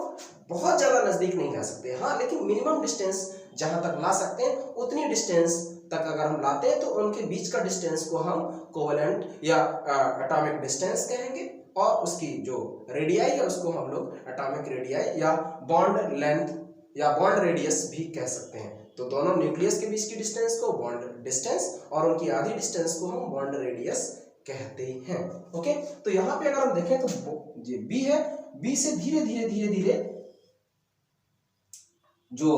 [SPEAKER 1] बहुत ज्यादा नजदीक नहीं ला सकते, हाँ, लेकिन मिनिमम डिस्टेंस जहां तक ला सकते हैं उतनी डिस्टेंस तक अगर हम लाते हैं तो उनके बीच का डिस्टेंस को हम कोवेलेंट या एटॉमिक डिस्टेंस कहेंगे, और उसकी जो रेडियाई है उसको हम लोग एटॉमिक रेडियाई या बॉन्ड लेंथ या बॉन्ड रेडियस भी कह सकते हैं। तो दोनों न्यूक्लियस के बीच की डिस्टेंस को बॉन्ड डिस्टेंस और उनकी आधी डिस्टेंस को हम बॉन्ड रेडियस कहते हैं। ओके, तो यहाँ पे अगर हम देखें तो ये बी है, बी से धीरे धीरे धीरे धीरे जो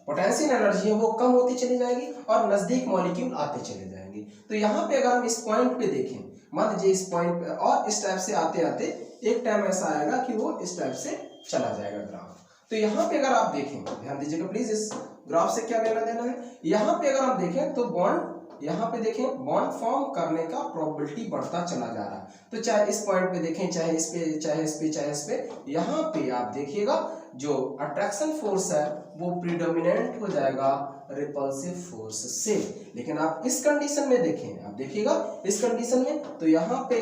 [SPEAKER 1] पोटेंशियल एनर्जी है वो कम होती चली जाएगी और नजदीक मॉलिक्यूल आते चले जाएंगे। तो यहाँ पे अगर हम इस पॉइंट पे देखें, मान लीजिए इस पॉइंट पे, और इस टाइप से आते आते एक टाइम ऐसा आएगा कि वो इस टाइप से चला जाएगा ग्राफ। तो यहाँ पे अगर आप देखें, ध्यान दीजिएगा प्लीज, इस ग्राफ से क्या लेना देना है। यहाँ पे अगर हम देखें तो बॉन्ड, यहाँ पे देखें बॉन्ड फॉर्म करने का प्रोबेबिलिटी बढ़ता चला जा रहा है। तो चाहे इस पॉइंट पे देखें, चाहे इस पे, चाहे इस पे, चाहे इस पे, यहाँ पे आप देखिएगा जो अट्रैक्शन फोर्स है वो प्रीडोमिनेंट हो जाएगा रिपल्सिव फोर्स से। लेकिन आप इस कंडीशन में देखें, आप देखिएगा इस कंडीशन में, तो यहाँ पे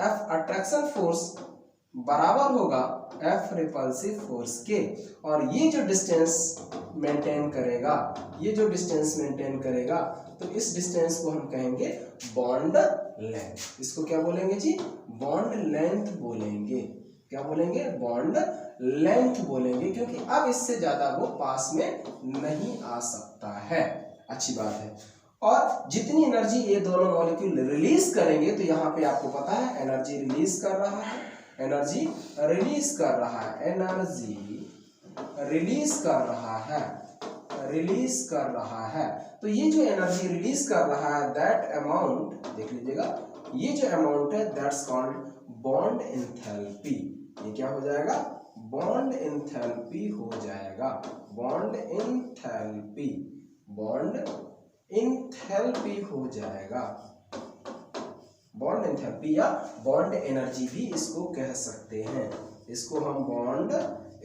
[SPEAKER 1] F अट्रैक्शन फोर्स बराबर होगा F रिपल्सिव फोर्स के, और ये जो डिस्टेंस मेंटेन करेगा, ये जो डिस्टेंस मेंटेन करेगा, तो इस डिस्टेंस को हम कहेंगे बॉन्ड लेंथ। इसको क्या बोलेंगे जी? बॉन्ड लेंथ बोलेंगे। क्या बोलेंगे? बॉन्ड लेंथ बोलेंगे, क्योंकि अब इससे ज्यादा वो पास में नहीं आ सकता है। अच्छी बात है। और जितनी एनर्जी ये दोनों मॉलिक्यूल रिलीज करेंगे, तो यहाँ पे आपको पता है एनर्जी रिलीज कर रहा है, एनर्जी रिलीज कर रहा है, एनर्जी रिलीज कर रहा है, रिलीज कर रहा है। तो ये जो एनर्जी रिलीज कर रहा है, दैट अमाउंट, देख लीजिएगा, ये जो अमाउंट है दैट्स कॉल्ड बॉन्ड एंथैल्पी। ये क्या हो जाएगा? बॉन्ड एंथैल्पी हो जाएगा। बॉन्ड एंथैल्पी, बॉन्ड एंथैल्पी हो जाएगा। बॉन्ड एंथैल्पी या बॉन्ड एनर्जी भी इसको कह सकते हैं, इसको हम बॉन्ड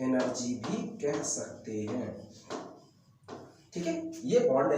[SPEAKER 1] एनर्जी भी कह सकते हैं। ठीक है, ये बॉन्ड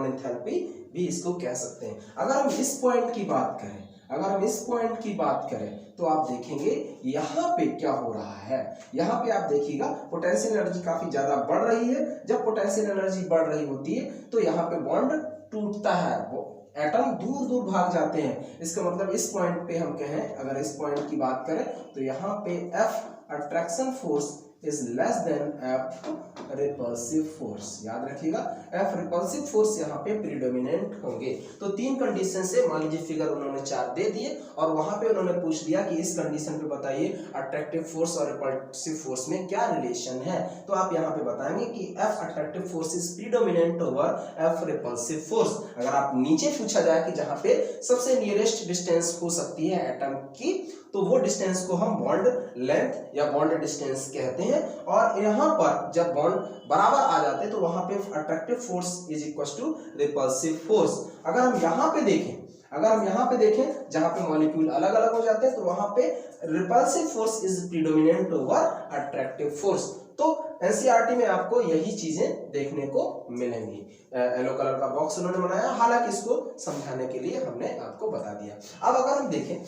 [SPEAKER 1] एंथैल्पी भी इसको कह सकते हैं। अगर हम इस पॉइंट की बात करें, अगर हम इस पॉइंट की बात करें, तो आप देखेंगे यहाँ पे क्या हो रहा है। यहाँ पे आप देखिएगा पोटेंशियल एनर्जी काफी ज्यादा बढ़ रही है। जब पोटेंशियल एनर्जी बढ़ रही होती है तो यहाँ पे बॉन्ड टूटता है, वो एटम दूर दूर भाग जाते हैं। इसका मतलब इस पॉइंट पे हम कहें, अगर इस पॉइंट की बात करें, तो यहाँ पे F attraction force is less than F repulsive force. याद रखिएगा, F रिपल्सिव फोर्स यहाँ पे प्रीडोमिनेंट होंगे। तो तीन कंडीशन से, मान लीजिए फिगर उन्होंने 4 दे दिए, और वहां पे उन्होंने पूछ दिया कि इस कंडीशन पे बताइए अट्रैक्टिव फोर्स और रिपल्सिव फोर्स में क्या रिलेशन है। तो आप यहाँ पे बताएंगे कि F attractive force is predominant over F repulsive force. अगर आप नीचे पूछा जाए कि जहाँ पे सबसे नियरेस्ट डिस्टेंस हो सकती है एटम की, तो वो डिस्टेंस को हम बॉन्ड लेंथ या बॉन्ड डिस्टेंस कहते हैं। और यहाँ पर जब बॉन्ड बराबर आ जाते हैं तो वहां पे attractive force is equal to repulsive force. अगर हम यहाँ पे देखें, अगर हम यहाँ पे देखें जहां पे मॉलिक्यूल अलग अलग हो जाते हैं, तो वहां पे repulsive force is predominant over attractive force. तो एनसीईआरटी में आपको यही चीजें देखने को मिलेंगी। येलो कलर का बॉक्स उन्होंने बनाया, हालांकि इसको समझाने के लिए हमने आपको बता दिया। अब अगर हम देखें,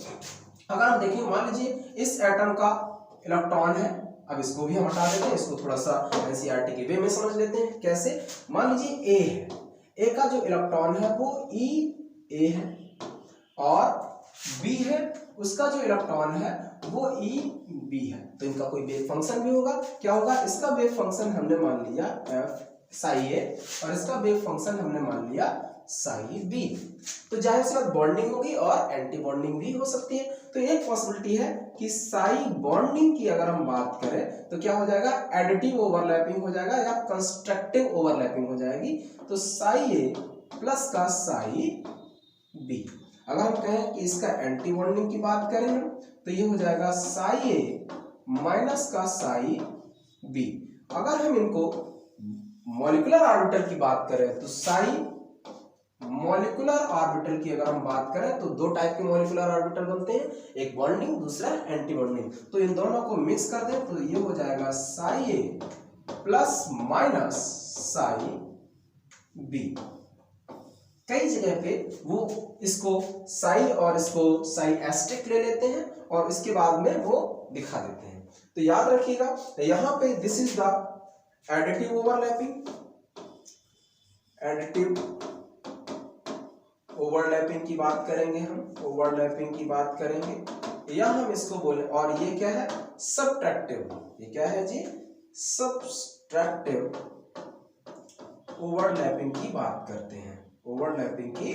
[SPEAKER 1] मान लीजिए इस एटम का इलेक्ट्रॉन है, अब इसको भी हम हटा देते हैं, इसको थोड़ा सा एनसीईआरटी के वे में समझ लेते हैं। कैसे? मान लीजिए ए है, ए का जो इलेक्ट्रॉन है वो E है, और बी है, उसका जो इलेक्ट्रॉन है वो EB है। तो इनका कोई वेव फंक्शन भी होगा। क्या होगा? इसका वेव फंक्शन हमने मान लिया F psi A, और इसका वेव फंक्शन हमने मान लिया psi B। तो जाहिर सी बात बॉन्डिंग होगी और एंटी बॉन्डिंग भी हो सकती है। तो एक पॉसिबिलिटी है कि psi बॉन्डिंग की अगर हम बात करें तो क्या हो जाएगा? एडिटिव ओवरलैपिंग हो जाएगा या कंस्ट्रक्टिव ओवरलैपिंग हो जाएगी। तो psi A प्लस का psi B। अगर हम कहें कि इसका एंटी बॉन्डिंग की बात करें तो ये हो जाएगा psi A माइनस का psi B। अगर हम इनको मॉलिक्यूलर ऑर्बिटल की बात करें तो psi मॉलिक्यूलर ऑर्बिटल की अगर हम बात करें तो दो टाइप के मॉलिक्यूलर ऑर्बिटल बनते हैं, एक बॉन्डिंग, दूसरा एंटी बॉन्डिंग। तो इन दोनों को मिक्स कर दें तो ये हो जाएगा psi A plus minus psi B। कई जगह पे वो इसको psi और इसको psi एस्टेरिक ले लेते हैं और इसके बाद में वो दिखा देते हैं। तो याद रखिएगा यहाँ पे this is the additive overlapping, additive overlapping की बात करेंगे, हम ओवरलैपिंग की बात करेंगे, या हम इसको बोले, और ये क्या है, सबट्रैक्टिव, ये क्या है जी, सबट्रैक्टिव ओवरलैपिंग की बात करते हैं, ओवरलैपिंग की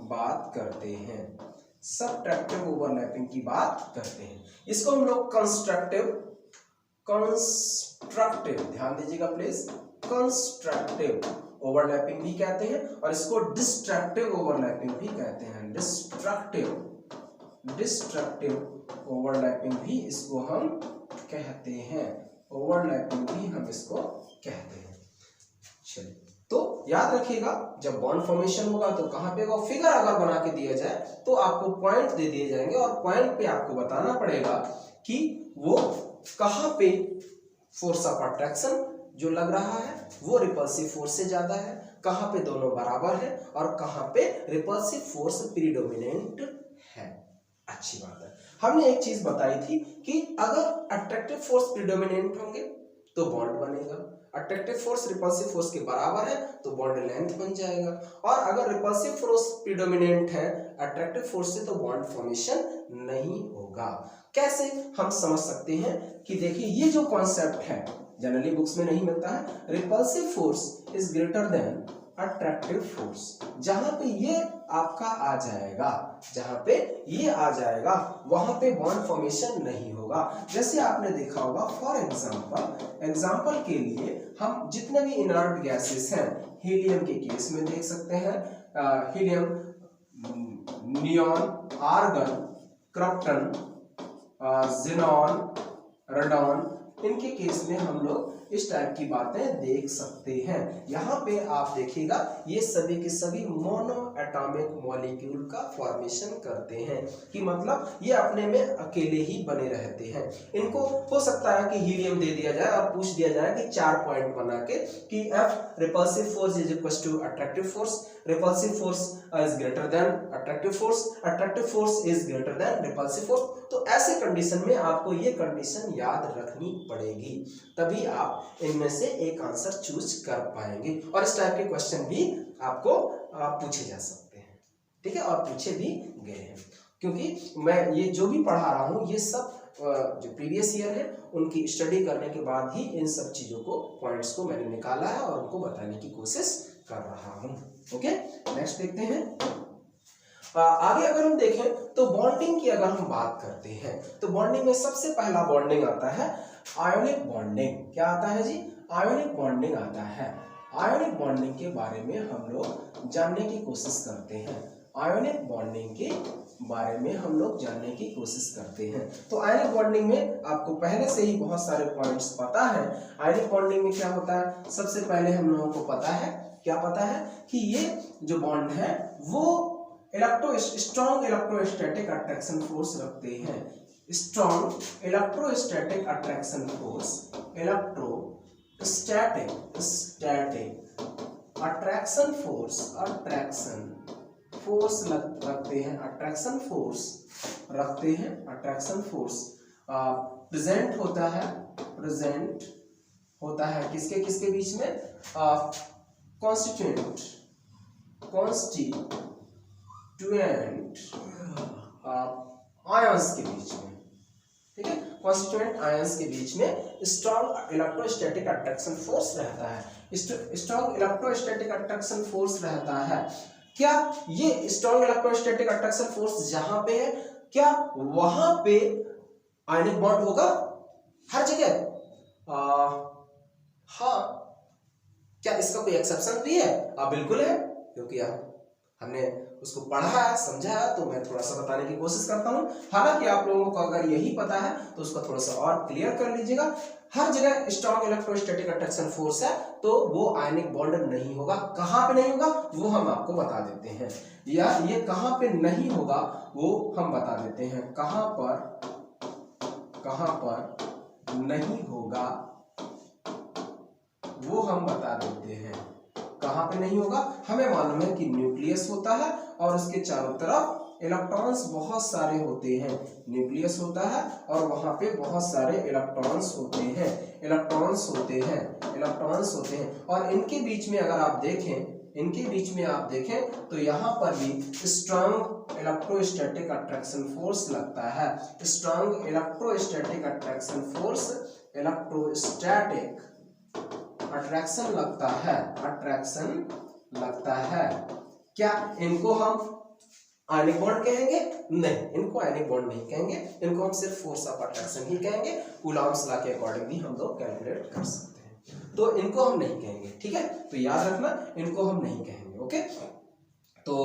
[SPEAKER 1] बात करते हैं, सबट्रैक्टिव ओवरलैपिंग की बात करते हैं। इसको हम लोग कंस्ट्रक्टिव ध्यान दीजिएगा प्लीज, कंस्ट्रक्टिव ओवरलैपिंग भी कहते हैं, और इसको डिस्ट्रक्टिव ओवरलैपिंग भी कहते हैं, डिस्ट्रक्टिव ओवरलैपिंग भी इसको हम कहते हैं, ओवरलैपिंग भी हम इसको कहते हैं। चलिए, तो याद रखिएगा, जब बॉन्ड फॉर्मेशन होगा तो कहां पे होगा, फिगर अगर बना के दिया जाए तो आपको पॉइंट दे दिए जाएंगे, और पॉइंट पे आपको बताना पड़ेगा कि वो कहां पे फोर्स ऑफ अट्रैक्शन जो लग रहा है वो रिपल्सिव फोर्स से ज्यादा है, कहां पे दोनों बराबर है, और कहां पे रिपल्सिव फोर्स प्रीडोमिनेंट है। अच्छी बात है। हमने एक चीज बताई थी कि अगर अट्रैक्टिव फोर्स प्रीडोमिनेंट होंगे तो बॉन्ड बनेगा, अट्रैक्टिव फोर्स रिपल्सिव फोर्स के बराबर है तो बॉन्ड लेंथ बन जाएगा, और अगर रिपल्सिव फोर्स प्रीडोमिनेंट है अट्रैक्टिव फोर्स से तो बॉन्ड फॉर्मेशन नहीं होगा। कैसे हम समझ सकते हैं कि देखिए, ये जो कॉन्सेप्ट है जनरली बुक्स में नहीं मिलता है, repulsive force is greater than attractive force, जहां पे ये आपका आ जाएगा, जहां पे ये आ जाएगा वहां पे बॉन्ड फॉर्मेशन नहीं होगा। जैसे आपने देखा होगा, फॉर एग्जांपल के लिए हम जितने भी इनर्ट गैसेस हैं, हीलियम के केस में देख सकते हैं, helium, neon, argon, krypton, xenon, radon, इनके केस में हम लोग इस टाइप की बातें देख सकते हैं। यहाँ पे आप देखिएगा, ये सभी के सभी मोनो एटॉमिक मॉलिक्यूल का फॉर्मेशन करते हैं, कि मतलब ये अपने में अकेले ही बने रहते हैं। इनको हो सकता है कि हीलियम दे दिया जाए और पूछ दिया जाए कि 4 पॉइंट बना के कि F repulsive force is equal to attractive force, repulsive force is greater than attractive force is greater than repulsive force. तो ऐसे कंडीशन में आपको ये कंडीशन याद रखनी पड़ेगी, तभी आप इनमें से एक आंसर चूज कर पाएंगे। और इस टाइप के क्वेश्चन भी आपको पूछे जा सकते हैं, ठीक है, और पूछे भी गए हैं, क्योंकि मैं ये जो भी पढ़ा रहा हूँ ये सब जो प्रीवियस ईयर है उनकी स्टडी करने के बाद ही इन सब चीजों को, पॉइंट्स को मैंने निकाला है और उनको बताने की कोशिश कर रहा हूँ। ओके, नेक्स्ट देखते हैं। आगे अगर हम देखें तो बॉन्डिंग की अगर हम बात करते हैं तो बॉन्डिंग में सबसे पहला बॉन्डिंग आता है आयोनिक बॉन्डिंग। क्या आता है जी? आयोनिक बॉन्डिंग आता है। आयोनिक बॉन्डिंग के बारे में हम लोग जानने की कोशिश करते हैं। आयोनिक बॉन्डिंग के बारे में हम लोग जानने की कोशिश करते हैं। तो आयोनिक बॉन्डिंग में आपको पहले से ही बहुत सारे पॉइंट्स पता है। आयोनिक बॉन्डिंग में क्या होता है, सबसे पहले हम लोगों को पता है, क्या पता है कि ये जो बॉन्ड है वो स्ट्रॉन्ग इलेक्ट्रोस्टैटिक अट्रैक्शन फोर्स रखते हैं। Strong electrostatic attraction force, electrostatic attraction force रखते हैं, अट्रैक्शन फोर्स रखते हैं। अट्रैक्शन फोर्स प्रेजेंट होता है किसके किसके बीच में? कॉन्स्टिट्यूएंट आयंस के बीच में, ठीक है, कॉन्स्टिट्यूएंट आयंस के बीच में स्ट्रॉन्ग इलेक्ट्रोस्टैटिक अट्रैक्शन फोर्स रहता है। स्ट्रॉन्ग इलेक्ट्रोस्टैटिक अट्रैक्शन फोर्स रहता है। क्या ये स्ट्रॉन्ग इलेक्ट्रोस्टैटिक अट्रैक्शन फोर्स जहां पे है, क्या वहां पे आयनिक बॉन्ड होगा हर जगह? हाँ, क्या इसका कोई एक्सेप्शन भी है? बिल्कुल है, क्योंकि हमने उसको पढ़ा है, समझा है, तो मैं थोड़ा सा बताने की कोशिश करता हूँ। हालांकि आप लोगों को अगर यही पता है तो उसका थोड़ा सा और क्लियर कर लीजिएगा। हर जगह स्ट्रॉन्ग इलेक्ट्रोस्टैटिक अट्रैक्शन फोर्स है तो वो आयनिक बॉन्ड नहीं होगा। कहाँ पे नहीं होगा वो हम आपको बता देते हैं, या ये कहाँ पे नहीं होगा वो हम बता देते हैं। कहाँ पर नहीं होगा वो हम बता देते हैं। कहाँ पे नहीं होगा? हमें मालूम है कि न्यूक्लियस होता है और उसके चारों तरफ इलेक्ट्रॉन्स बहुत सारे होते हैं। न्यूक्लियस होता है और वहां पे बहुत सारे इलेक्ट्रॉन्स होते हैं। और इनके बीच में अगर आप देखें इनके बीच में आप देखें तो यहाँ पर भी स्ट्रॉन्ग इलेक्ट्रोस्टैटिक अट्रैक्शन फोर्स लगता है। Strong electrostatic attraction force, electrostatic attraction लगता है, अट्रैक्शन लगता है। क्या इनको हम आयनिक बॉन्ड कहेंगे? नहीं, इनको आयनिक बॉन्ड नहीं कहेंगे, इनको हम सिर्फ फोर्स ऑफ अट्रैक्शन ही कहेंगे। कूलॉम्स लॉ के अकॉर्डिंगली हम लोग कैलकुलेट कर सकते हैं, तो इनको हम नहीं कहेंगे, ठीक है। तो याद रखना, इनको हम नहीं कहेंगे, ओके। तो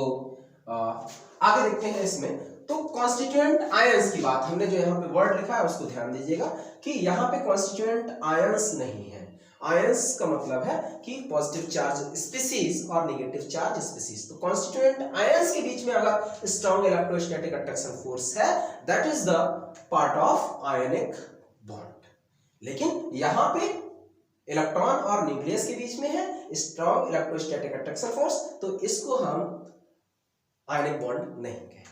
[SPEAKER 1] आगे देखते हैं इसमें। तो कॉन्स्टिट्यूएंट आयंस की बात, हमने जो यहाँ पे वर्ड लिखा है उसको ध्यान दीजिएगा कि यहाँ पे कॉन्स्टिट्यूएंट आयंस नहीं है। आयंस का मतलब है कि पॉजिटिव चार्ज स्पीसीज और नेगेटिव चार्ज स्पीसीज। तो कॉन्स्टिट्यूएंट आयंस के बीच में अगर स्ट्रॉन्ग इलेक्ट्रोस्टैटिक अट्रैक्शन फोर्स है, that is the part of ionic bond. लेकिन यहाँ पे इलेक्ट्रॉन और न्यूक्लियस के बीच में है स्ट्रॉन्ग इलेक्ट्रोस्टैटिक अट्रैक्शन फोर्स, तो इसको हम आयनिक बॉन्ड नहीं कहेंगे।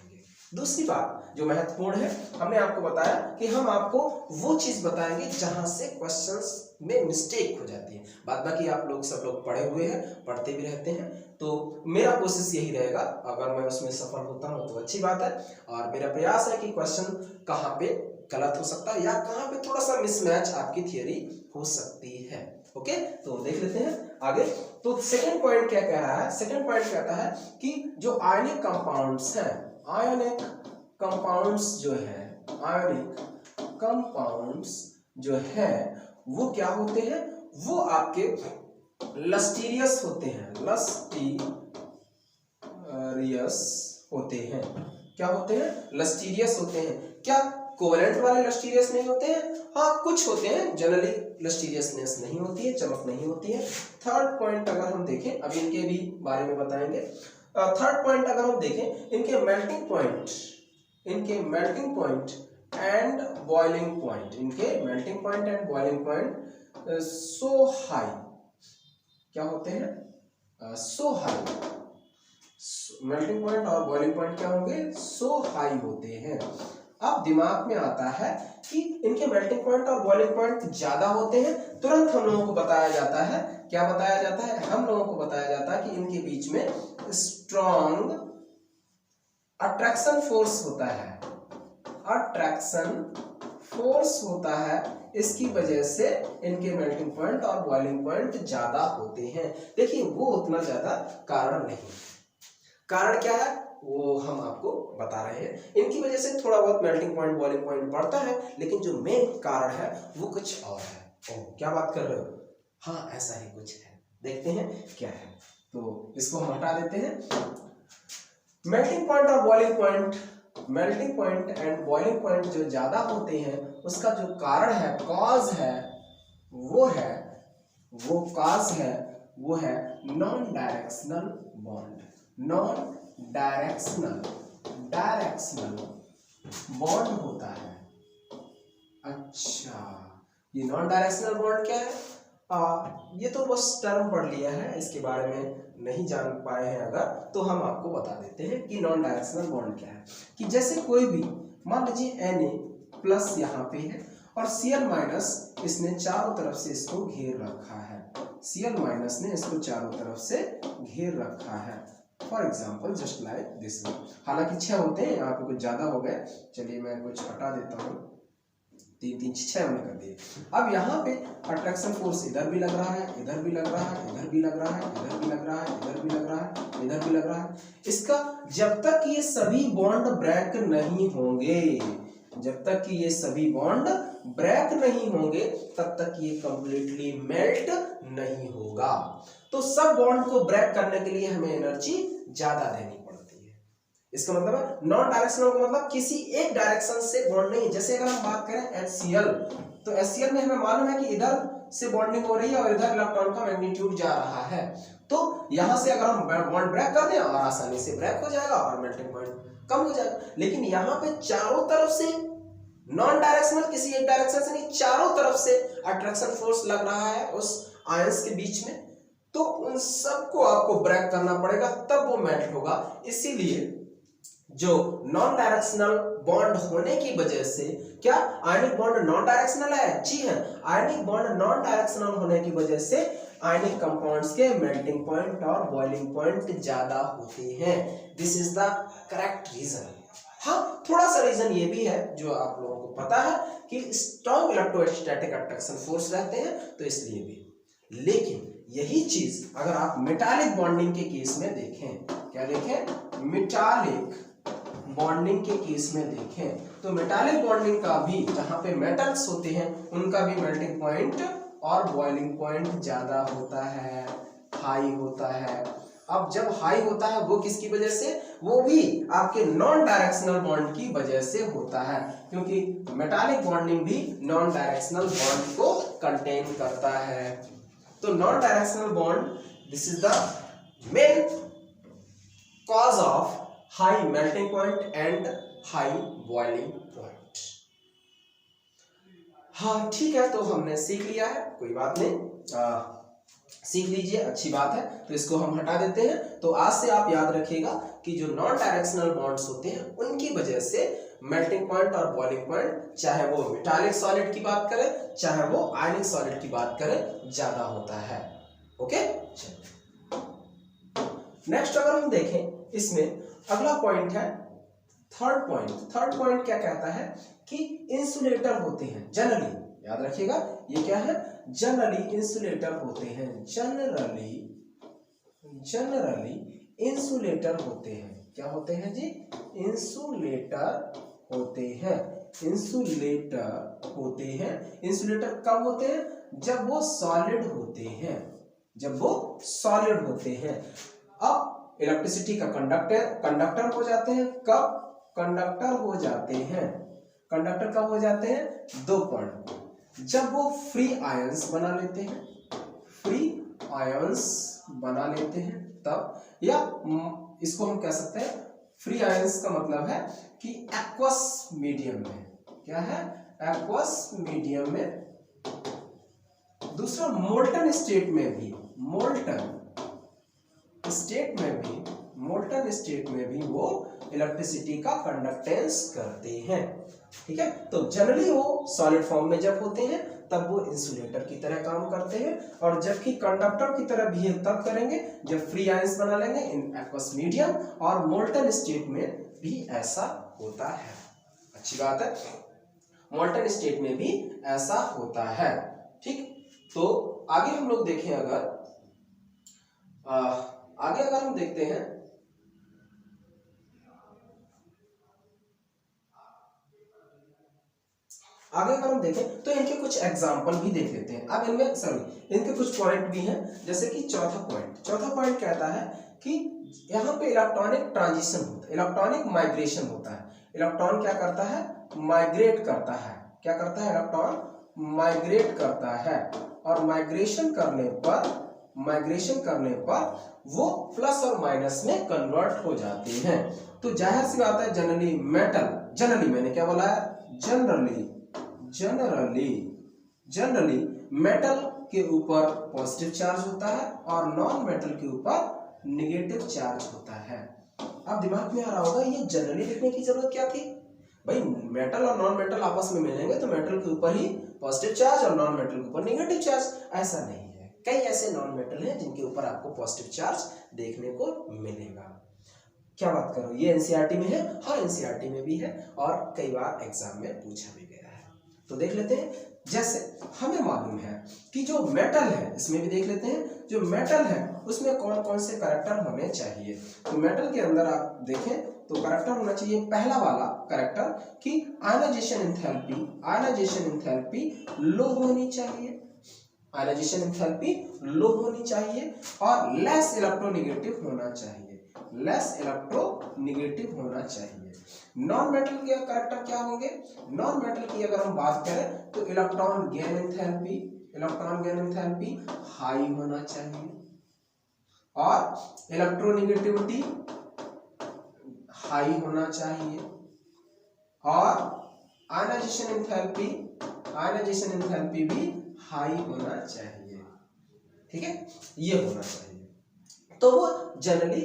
[SPEAKER 1] दूसरी बात जो महत्वपूर्ण है, हमने आपको बताया कि हम आपको वो चीज बताएंगे जहां से क्वेश्चंस में मिस्टेक हो जाती है। बाद बाकी आप लोग सब लोग पढ़े हुए हैं, पढ़ते भी रहते हैं, तो मेरा कोशिश यही रहेगा, अगर मैं उसमें सफल होता हूं तो अच्छी बात है, और मेरा प्रयास है कि क्वेश्चन कहाँ पे गलत हो सकता है या कहाँ पे थोड़ा सा मिसमैच आपकी थियरी हो सकती है, ओके। तो देख लेते हैं आगे। तो सेकंड पॉइंट क्या कह रहा है? सेकंड पॉइंट कहता है कि जो आयनिक कंपाउंड्स हैं, आयनिक कंपाउंड्स जो है, आयनिक कंपाउंड्स जो है वो क्या होते हैं? वो आपके लस्टीरियस होते हैं, लस्टीरियस होते हैं। क्या होते हैं? लस्टीरियस होते हैं। क्या कोवेलेंट वाले लस्टीरियस नहीं होते हैं? हाँ, कुछ होते हैं, जनरली लस्टीरियसनेस नहीं होती है, चमक नहीं होती है। थर्ड पॉइंट अगर हम देखें, अभी इनके भी बारे में बताएंगे। थर्ड पॉइंट अगर हम देखें, इनके मेल्टिंग पॉइंट, इनके melting point and boiling point, इनके melting point and boiling point so high, क्या होते हैं? So high. मेल्टिंग पॉइंट और बॉइलिंग पॉइंट क्या होंगे? सो हाई होते हैं। अब दिमाग में आता है कि इनके मेल्टिंग पॉइंट और बॉइलिंग पॉइंट ज्यादा होते हैं, तुरंत हम लोगों को बताया जाता है, क्या बताया जाता है? हम लोगों को बताया जाता है कि इनके बीच में स्ट्रॉन्ग अट्रैक्शन फोर्स होता है, अट्रैक्शन फोर्स होता है। इसकी वजह से इनके मेल्टिंग पॉइंट और बॉइलिंग पॉइंट ज्यादा होते हैं। देखिए, वो उतना ज्यादा कारण नहीं, कारण क्या है वो हम आपको बता रहे हैं। इनकी वजह से थोड़ा बहुत मेल्टिंग पॉइंट बॉइलिंग पॉइंट बढ़ता है, लेकिन जो मेन कारण है वो कुछ और है। क्या बात कर रहे हो? हाँ, ऐसा ही कुछ है, देखते हैं क्या है। तो इसको हम हटा देते हैं। मेल्टिंग पॉइंट और boiling point, melting point and boiling point जो ज्यादा होते हैं, उसका जो कारण है, कॉज है, वो कॉज है वो है non directional bond, non directional bond होता है। अच्छा, ये नॉन डायरेक्शनल बॉन्ड क्या है? ये तो बस टर्म पढ़ लिया है, इसके बारे में नहीं जान पाए हैं अगर, तो हम आपको बता देते हैं कि नॉन डायरेक्शनल बॉन्ड क्या है। कि जैसे कोई भी, मान लीजिए Na प्लस यहाँ पे है और Cl माइनस इसने चारों तरफ से इसको घेर रखा है, Cl माइनस ने इसको चारों तरफ से घेर रखा है। For example just like this one. हालांकि 6 होते हैं, यहाँ पे कुछ ज्यादा हो गए, चलिए मैं कुछ हटा देता हूँ, 3 3 6 हमने कर दिए। अब यहाँ पे अट्रैक्शन फोर्स इधर भी लग रहा है, इधर भी लग रहा है, इधर भी लग रहा है, इधर भी लग रहा है, इधर भी लग रहा है, इधर भी लग रहा है। इसका जब तक ये सभी बॉन्ड ब्रेक नहीं होंगे, जब तक कि ये सभी बॉन्ड ब्रेक नहीं होंगे, तब तक ये कंप्लीटली मेल्ट नहीं होगा। तो सब बॉन्ड को ब्रेक करने के लिए हमें एनर्जी ज्यादा देनी पड़ती है। इसका मतलब है नॉन डायरेक्शनल का मतलब किसी एक डायरेक्शन से बॉन्ड नहीं। जैसे अगर हम बात करें HCl, तो HCl में हमें मालूम है कि इधर से बॉन्डिंग हो रही है और इधर इलेक्ट्रॉन का मैग्नीट्यूड जा रहा है, तो यहां से अगर हम बॉन्ड ब्रेक कर दें और आसानी से ब्रेक हो जाएगा और मेल्टिंग पॉइंट कम हो जाएगा। लेकिन यहाँ पे चारों तरफ से नॉन डायरेक्शनल, किसी एक डायरेक्शन से नहीं, चारों तरफ से अट्रैक्शन फोर्स लग रहा है उस आयंस के बीच में, तो उन सबको आपको ब्रेक करना पड़ेगा, तब वो मेल्ट होगा। इसीलिए जो नॉन डायरेक्शनल बॉन्ड होने की वजह से, क्या आयनिक बॉन्ड नॉन डायरेक्शनल है? जी है, आयनिक बॉन्ड नॉन डायरेक्शनल होने की वजह से आयनिक कंपाउंड्स के मेल्टिंग पॉइंट और बॉइलिंग पॉइंट ज्यादा होते हैं। This is the correct reason. हाँ, थोड़ा सा रीजन ये भी है जो आप लोगों को पता है कि स्ट्रॉन्ग इलेक्ट्रोस्टैटिक अट्रैक्शन फोर्स रहते हैं, तो इसलिए भी। लेकिन यही चीज अगर आप मेटालिक बॉन्डिंग के केस में देखें, क्या देखें? मेटालिक बॉन्डिंग के केस में देखें, तो मेटालिक बॉन्डिंग का भी, जहां पे मेटल्स होते हैं उनका भी मेल्टिंग पॉइंट और बॉइलिंग पॉइंट ज्यादा होता है, हाई होता है। अब जब हाई होता है वो किसकी वजह से? वो भी आपके नॉन डायरेक्शनल बॉन्ड की वजह से होता है, क्योंकि मेटालिक बॉन्डिंग भी नॉन डायरेक्शनल बॉन्ड को कंटेन करता है। तो non directional bond, this is the main cause of high melting point and high boiling point. हाँ ठीक है, तो हमने सीख लिया है, कोई बात नहीं, सीख लीजिए, अच्छी बात है। तो इसको हम हटा देते हैं। तो आज से आप याद रखिएगा कि जो नॉन डायरेक्शनल बॉन्ड्स होते हैं उनकी वजह से मेल्टिंग पॉइंट और बॉइलिंग पॉइंट, चाहे वो मेटालिक सॉलिड की बात करें चाहे वो आयनिक सॉलिड की बात करें, ज्यादा होता है। ओके, नेक्स्ट अगर हम देखें इसमें अगला पॉइंट है थर्ड पॉइंट। थर्ड पॉइंट क्या कहता है कि इंसुलेटर होते हैं जनरली, याद रखिएगा ये क्या है? जनरली इंसुलेटर होते हैं। जनरली इंसुलेटर होते हैं। क्या होते हैं जी? इंसुलेटर होते हैं। इंसुलेटर होते हैं। इंसुलेटर कब होते हैं? जब वो सॉलिड होते हैं, जब वो सॉलिड होते हैं। अब इलेक्ट्रिसिटी का कंडक्टर हो जाते हैं। कब कंडक्टर हो जाते हैं? कंडक्टर कब हो जाते हैं? दो पॉइंट, जब वो फ्री आयंस बना लेते हैं, फ्री आयंस बना लेते हैं तब, या इसको हम कह सकते हैं फ्री आयंस का मतलब है कि एक्वस मीडियम में। क्या है? एक्वस मीडियम में। दूसरा मोल्टन स्टेट में भी, मोल्टन स्टेट में भी वो इलेक्ट्रिसिटी का कंडक्टेंस करते हैं। ठीक है, तो जनरली वो सॉलिड फॉर्म में जब होते हैं तब वो इंसुलेटर की तरह काम करते हैं, और जबकि कंडक्टर की तरह बिहेव तब करेंगे जब फ्री आयंस बना लेंगे इन एक्वस मीडियम, और मोल्टन स्टेट में भी ऐसा होता है। अच्छी बात है, मोल्टन स्टेट में भी ऐसा होता है। ठीक, तो आगे हम लोग देखें, अगर आगे अगर हम देखते हैं, आगे अगर हम देखें तो इनके कुछ एग्जाम्पल भी देख लेते हैं। अब इनके कुछ पॉइंट भी हैं, जैसे कि चौथा पॉइंट कहता है कि यहाँ पे इलेक्ट्रॉनिक ट्रांजिशन होता है, इलेक्ट्रॉनिक माइग्रेशन होता है। इलेक्ट्रॉन क्या करता है? माइग्रेट करता है। क्या करता है? इलेक्ट्रॉन माइग्रेट करता है, और माइग्रेशन करने पर वो प्लस और माइनस में कन्वर्ट हो जाते हैं। तो जाहिर सी बात है, जनरली मैंने क्या बोला है? जनरली मेटल के ऊपर पॉजिटिव चार्ज होता है और नॉन मेटल के ऊपर नेगेटिव चार्ज होता है। अब दिमाग में आ रहा होगा ये जनरली लिखने की जरूरत क्या थी? भाई मेटल और नॉन मेटल आपस में मिलेंगे तो मेटल के ऊपर ही पॉजिटिव चार्ज और नॉन मेटल के ऊपर नेगेटिव चार्ज। ऐसा नहीं है, कई ऐसे नॉन मेटल हैं जिनके ऊपर आपको पॉजिटिव चार्ज देखने को मिलेगा। क्या बात करो, ये एनसीईआरटी में है? हाँ, एनसीईआरटी में भी है और कई बार एग्जाम में पूछा भी गया है। तो देख लेते हैं, जैसे हमें मालूम है कि जो मेटल है, इसमें भी देख लेते हैं, जो मेटल है उसमें कौन कौन से कैरेक्टर होने चाहिए। तो मेटल के अंदर आप देखें तो कैरेक्टर होना चाहिए, पहला वाला कैरेक्टर कि आयनाइजेशन एंथैल्पी लो होनी चाहिए, आयनाइजेशन एंथैल्पी लो होनी चाहिए, और लेस इलेक्ट्रोनेगेटिव होना चाहिए, नॉन मेटल के कैरेक्टर क्या होंगे? नॉन मेटल की अगर हम बात करें तो इलेक्ट्रॉन गेन एंथैल्पी हाई होना चाहिए, और इलेक्ट्रोनेगेटिविटी हाई होना चाहिए, और आयनाइजेशन एंथैल्पी भी हाई होना चाहिए। ठीक है, ये होना चाहिए। तो वो जनरली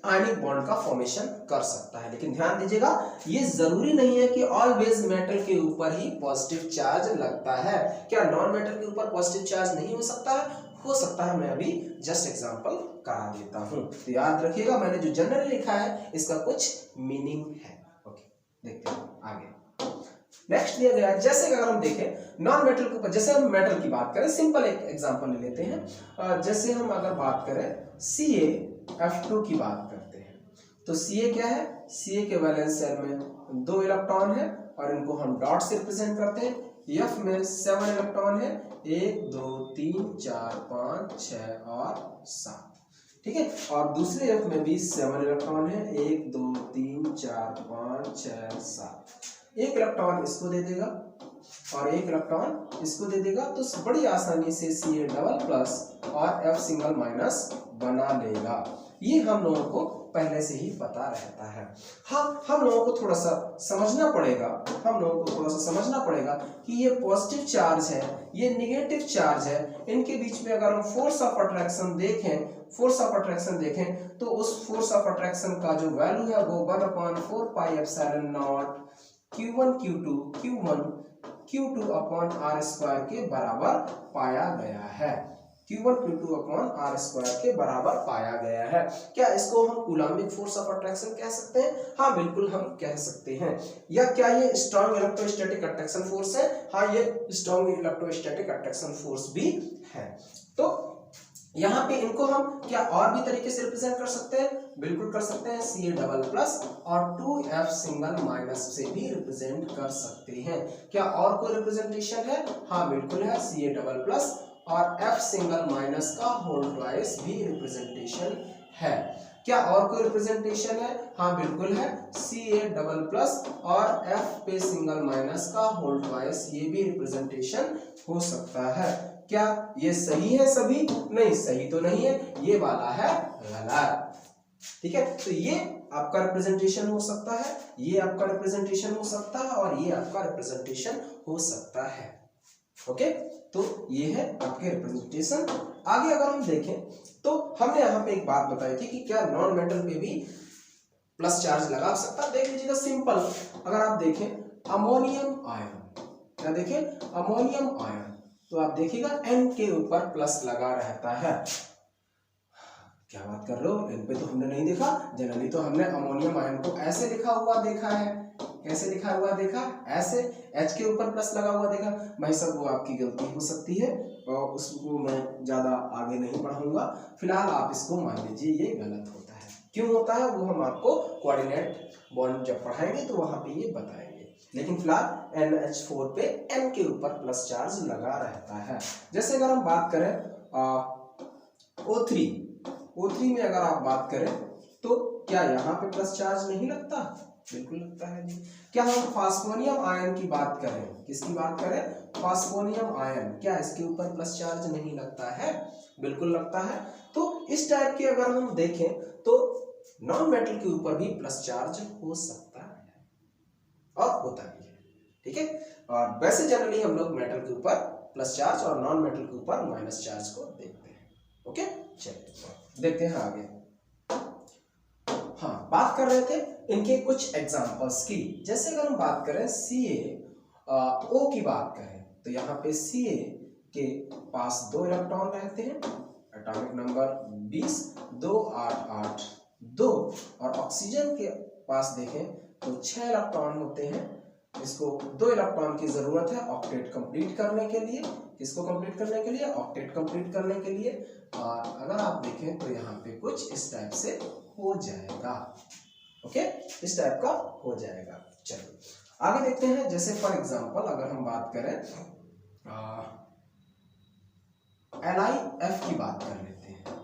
[SPEAKER 1] आयनिक बॉन्ड का फॉर्मेशन कर सकता है। लेकिन ध्यान दीजिएगा, ये जरूरी नहीं है कि ऑलवेज मेटल के ऊपर ही पॉजिटिव चार्ज लगता है। क्या नॉन मेटल के ऊपर पॉजिटिव चार्ज नहीं हो सकता है? हो सकता है। मैं अभी जस्ट एग्जांपल करा देता हूं। तो याद रखिएगा, मैंने जो जनरली लिखा है इसका कुछ मीनिंग है। ओके, देखते हैं आगे। नेक्स्ट दिया गया है, जैसे अगर हम देखें नॉन मेटल के ऊपर, जैसे हम मेटल की बात करें, सिंपल एक एग्जांपल ले लेते हैं। जैसे हम अगर बात करें CaF2 की बात करते हैं, तो Ca क्या है? Ca के वैलेंस शेल में 2 इलेक्ट्रॉन है और इनको हम डॉट से रिप्रेजेंट करते हैं। F में 7 इलेक्ट्रॉन है, 1 2 3 4 5 6 और 7, ठीक है। और दूसरे F में भी 7 इलेक्ट्रॉन है, 1 2 3 4 5 6 7। एक इलेक्ट्रॉन इसको दे देगा और एक इलेक्ट्रॉन इसको दे देगा, तो बड़ी आसानी से Ca डबल प्लस और F सिंगल माइनस बना लेगा। ये हम लोगों को पहले से ही पता रहता है। हाँ, हम लोगों को थोड़ा सा समझना पड़ेगा कि ये पॉजिटिव चार्ज है, ये नेगेटिव चार्ज है, इनके बीच में अगर हम फोर्स ऑफ अट्रैक्शन देखें तो उस फोर्स ऑफ अट्रैक्शन का जो वैल्यू है वो 1/4 pi epsilon not Q1 Q2 upon R square के बराबर पाया गया है। Q1 Q2 upon R square के बराबर पाया गया है। क्या इसको हम कूलम्बिक फोर्स ऑफ अट्रैक्शन कह सकते हैं? हाँ, बिल्कुल हम कह सकते हैं। या क्या ये स्ट्रॉन्ग इलेक्ट्रोस्टैटिक अट्रैक्शन फोर्स है? हाँ, ये स्ट्रॉन्ग इलेक्ट्रोस्टैटिक अट्रैक्शन फोर्स भी है। तो यहाँ पे इनको हम क्या और भी तरीके से रिप्रेजेंट कर सकते हैं? बिल्कुल कर सकते हैं। Ca डबल प्लस और 2F सिंगल माइनस से भी रिप्रेजेंट कर सकते हैं। क्या और कोई रिप्रेजेंटेशन है? हाँ, बिल्कुल है। Ca डबल प्लस और F सिंगल माइनस का होल ट्वाइस भी रिप्रेजेंटेशन है। क्या और कोई रिप्रेजेंटेशन है? हाँ, बिल्कुल है। Ca डबल प्लस और F पे सिंगल माइनस का होल ट्वाइस, ये भी रिप्रेजेंटेशन हो सकता है। क्या ये सही है सभी? नहीं, सही तो नहीं है, ये वाला है गलत, ठीक है। तो ये आपका रिप्रेजेंटेशन हो सकता है, ये आपका रिप्रेजेंटेशन हो सकता है और ये आपका रिप्रेजेंटेशन हो सकता है। ओके, तो ये है आपके रिप्रेजेंटेशन। आगे अगर हम देखें तो हमने यहाँ पे एक बात बताई थी कि क्या नॉन मेटल पे भी प्लस चार्ज लगा सकता है। देख लीजिएगा, सिंपल। अगर आप देखें अमोनियम आयन, क्या देखें? अमोनियम आयन, तो आप देखिएगा N के ऊपर प्लस लगा रहता है। क्या बात कर रहे हो? N पे तो हमने नहीं देखा। जनरली तो हमने अमोनियम आयन को ऐसे लिखा हुआ देखा है। कैसे लिखा हुआ देखा? ऐसे। H के ऊपर प्लस लगा हुआ देखा। भाई साहब, वो आपकी गलती हो सकती है और उसको मैं ज्यादा आगे नहीं बढ़ाऊंगा। फिलहाल आप इसको मान लीजिए ये गलत होता है। क्यों होता है वो हम आपको कोऑर्डिनेट बॉन्ड जब पढ़ाएंगे तो वहां पे ये बताएंगे। लेकिन फिलहाल NH4 पे N के ऊपर प्लस चार्ज लगा रहता है। जैसे अगर हम बात करें O3 में अगर आप बात करें तो क्या यहाँ पे प्लस चार्ज नहीं लगता? बिल्कुल लगता है जी। क्या हम फास्फोनियम आयन की बात करें? किसकी बात करें? फास्फोनियम आयन, क्या इसके ऊपर प्लस चार्ज नहीं लगता है? बिल्कुल लगता है। तो इस टाइप के अगर हम देखें तो नॉन मेटल के ऊपर भी प्लस चार्ज हो सकता है और होता भी है, ठीक है। और वैसे जनरली हम लोग मेटल के ऊपर प्लस चार्ज और नॉन मेटल के ऊपर माइनस चार्ज को देखते हैं। ओके, चलिए देखते हैं आगे। हाँ, बात कर रहे थे इनके कुछ एग्जांपल्स की। जैसे अगर हम बात करें CaO की बात करें तो यहाँ पे Ca के पास 2 इलेक्ट्रॉन रहते हैं, एटॉमिक नंबर 20 2 8 8 2, और ऑक्सीजन के पास देखें तो 6 इलेक्ट्रॉन होते हैं। इसको 2 इलेक्ट्रॉन की जरूरत है ऑक्टेट कंप्लीट करने के लिए। किसको कंप्लीट करने के लिए? ऑक्टेट कंप्लीट करने के लिए। और अगर आप देखें तो यहाँ पे कुछ इस टाइप से हो जाएगा। ओके, इस टाइप का हो जाएगा। चलो आगे देखते हैं। जैसे फॉर एग्जांपल अगर हम बात करें LiF की बात कर लेते हैं।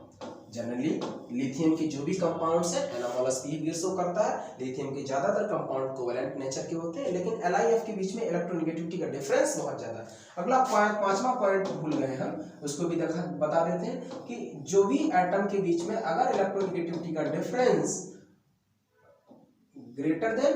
[SPEAKER 1] जनरली लिथियम की जो भी कंपाउंड्स है एनामोलस बिहेवियर शो करता है। लिथियम के ज्यादातर कंपाउंड कोवेलेंट नेचर के होते हैं, लेकिन LiF के बीच में इलेक्ट्रोनेगेटिविटी का डिफरेंस बहुत ज्यादा है। अगला पॉइंट, 5वां पॉइंट भूल गए हम, उसको भी बता देते हैं कि जो भी एटम के बीच में अगर इलेक्ट्रोनेगेटिविटी का डिफरेंस ग्रेटर देन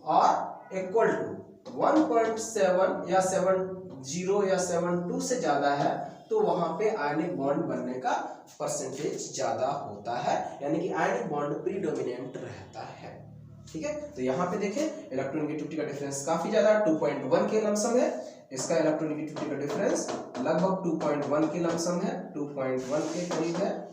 [SPEAKER 1] और इक्वल टू 1.7 या 70 या 72 से ज्यादा है तो वहां पे आयनिक बॉन्ड बनने का परसेंटेज ज्यादा होता है, यानी कि आयनिक बॉन्ड प्रीडोमिनेंट रहता है। ठीक है, तो यहाँ पे देखें इलेक्ट्रोनेगेटिविटी का डिफरेंस काफी ज्यादा 2.1 के लमसम है। इसका इलेक्ट्रोनेगेटिविटी का डिफरेंस लगभग 2.1 के लमसम है, 2.1 के करीब है,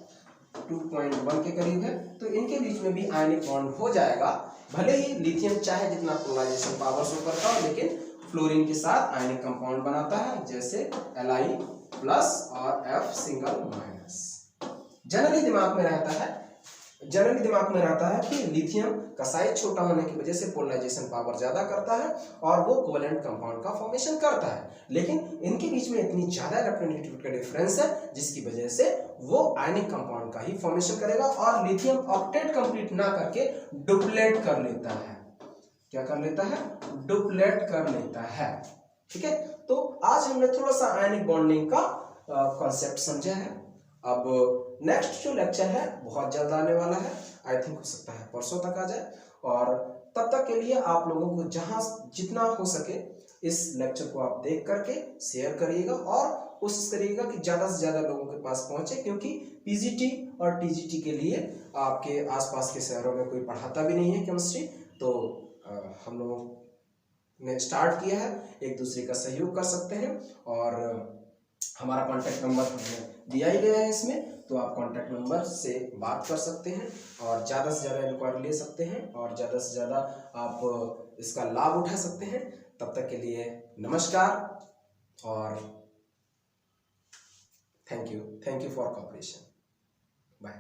[SPEAKER 1] 2.1 के करीब है। तो इनके बीच में भी आयनिक बॉन्ड हो जाएगा, भले ही लिथियम चाहे जितना पोलराइजेशन पावर शो करता हो, लेकिन फ्लोरीन के साथ आयनिक कंपाउंड बनाता है, जैसे Li प्लस और F सिंगल माइनस। जनरली दिमाग में रहता है कि लिथियम का साइज छोटा होने की वजह से पोलराइजेशन पावर ज्यादा करता है और वो कोवेलेंट कंपाउंड का फॉर्मेशन करता है, लेकिन इनके बीच में इतनी ज्यादा इलेक्ट्रोनेगेटिविटी का डिफरेंस है जिसकी वजह से वो आयनिक कंपाउंड का ही फॉर्मेशन करेगा और लिथियम ऑक्टेट कंप्लीट ना करके डुप्लेट कर लेता है। क्या कर लेता है? डुप्लेट कर लेता है। ठीक है, तो आज हमने थोड़ा सा आयनिक बॉन्डिंग का कॉन्सेप्ट समझा है। अब नेक्स्ट जो लेक्चर है बहुत जल्द आने वाला है, आई थिंक हो सकता है परसों तक आ जाए, और तब तक के लिए आप लोगों को जहां जितना हो सके इस लेक्चर को आप देख करके शेयर करिएगा और कोशिश करिएगा कि ज्यादा से ज्यादा लोगों के पास पहुंचे, क्योंकि पीजीटी और टीजीटी के लिए आपके आसपास के शहरों में कोई पढ़ाता भी नहीं है केमिस्ट्री, तो हम लोगों ने स्टार्ट किया है, एक दूसरे का सहयोग कर सकते हैं। और हमारा कॉन्टैक्ट नंबर हमने दिया ही गया है इसमें, तो आप कॉन्टैक्ट नंबर से बात कर सकते हैं और ज़्यादा से ज़्यादा इंक्वायरी ले सकते हैं और ज़्यादा से ज़्यादा आप इसका लाभ उठा सकते हैं। तब तक के लिए नमस्कार और thank you for cooperation. Bye.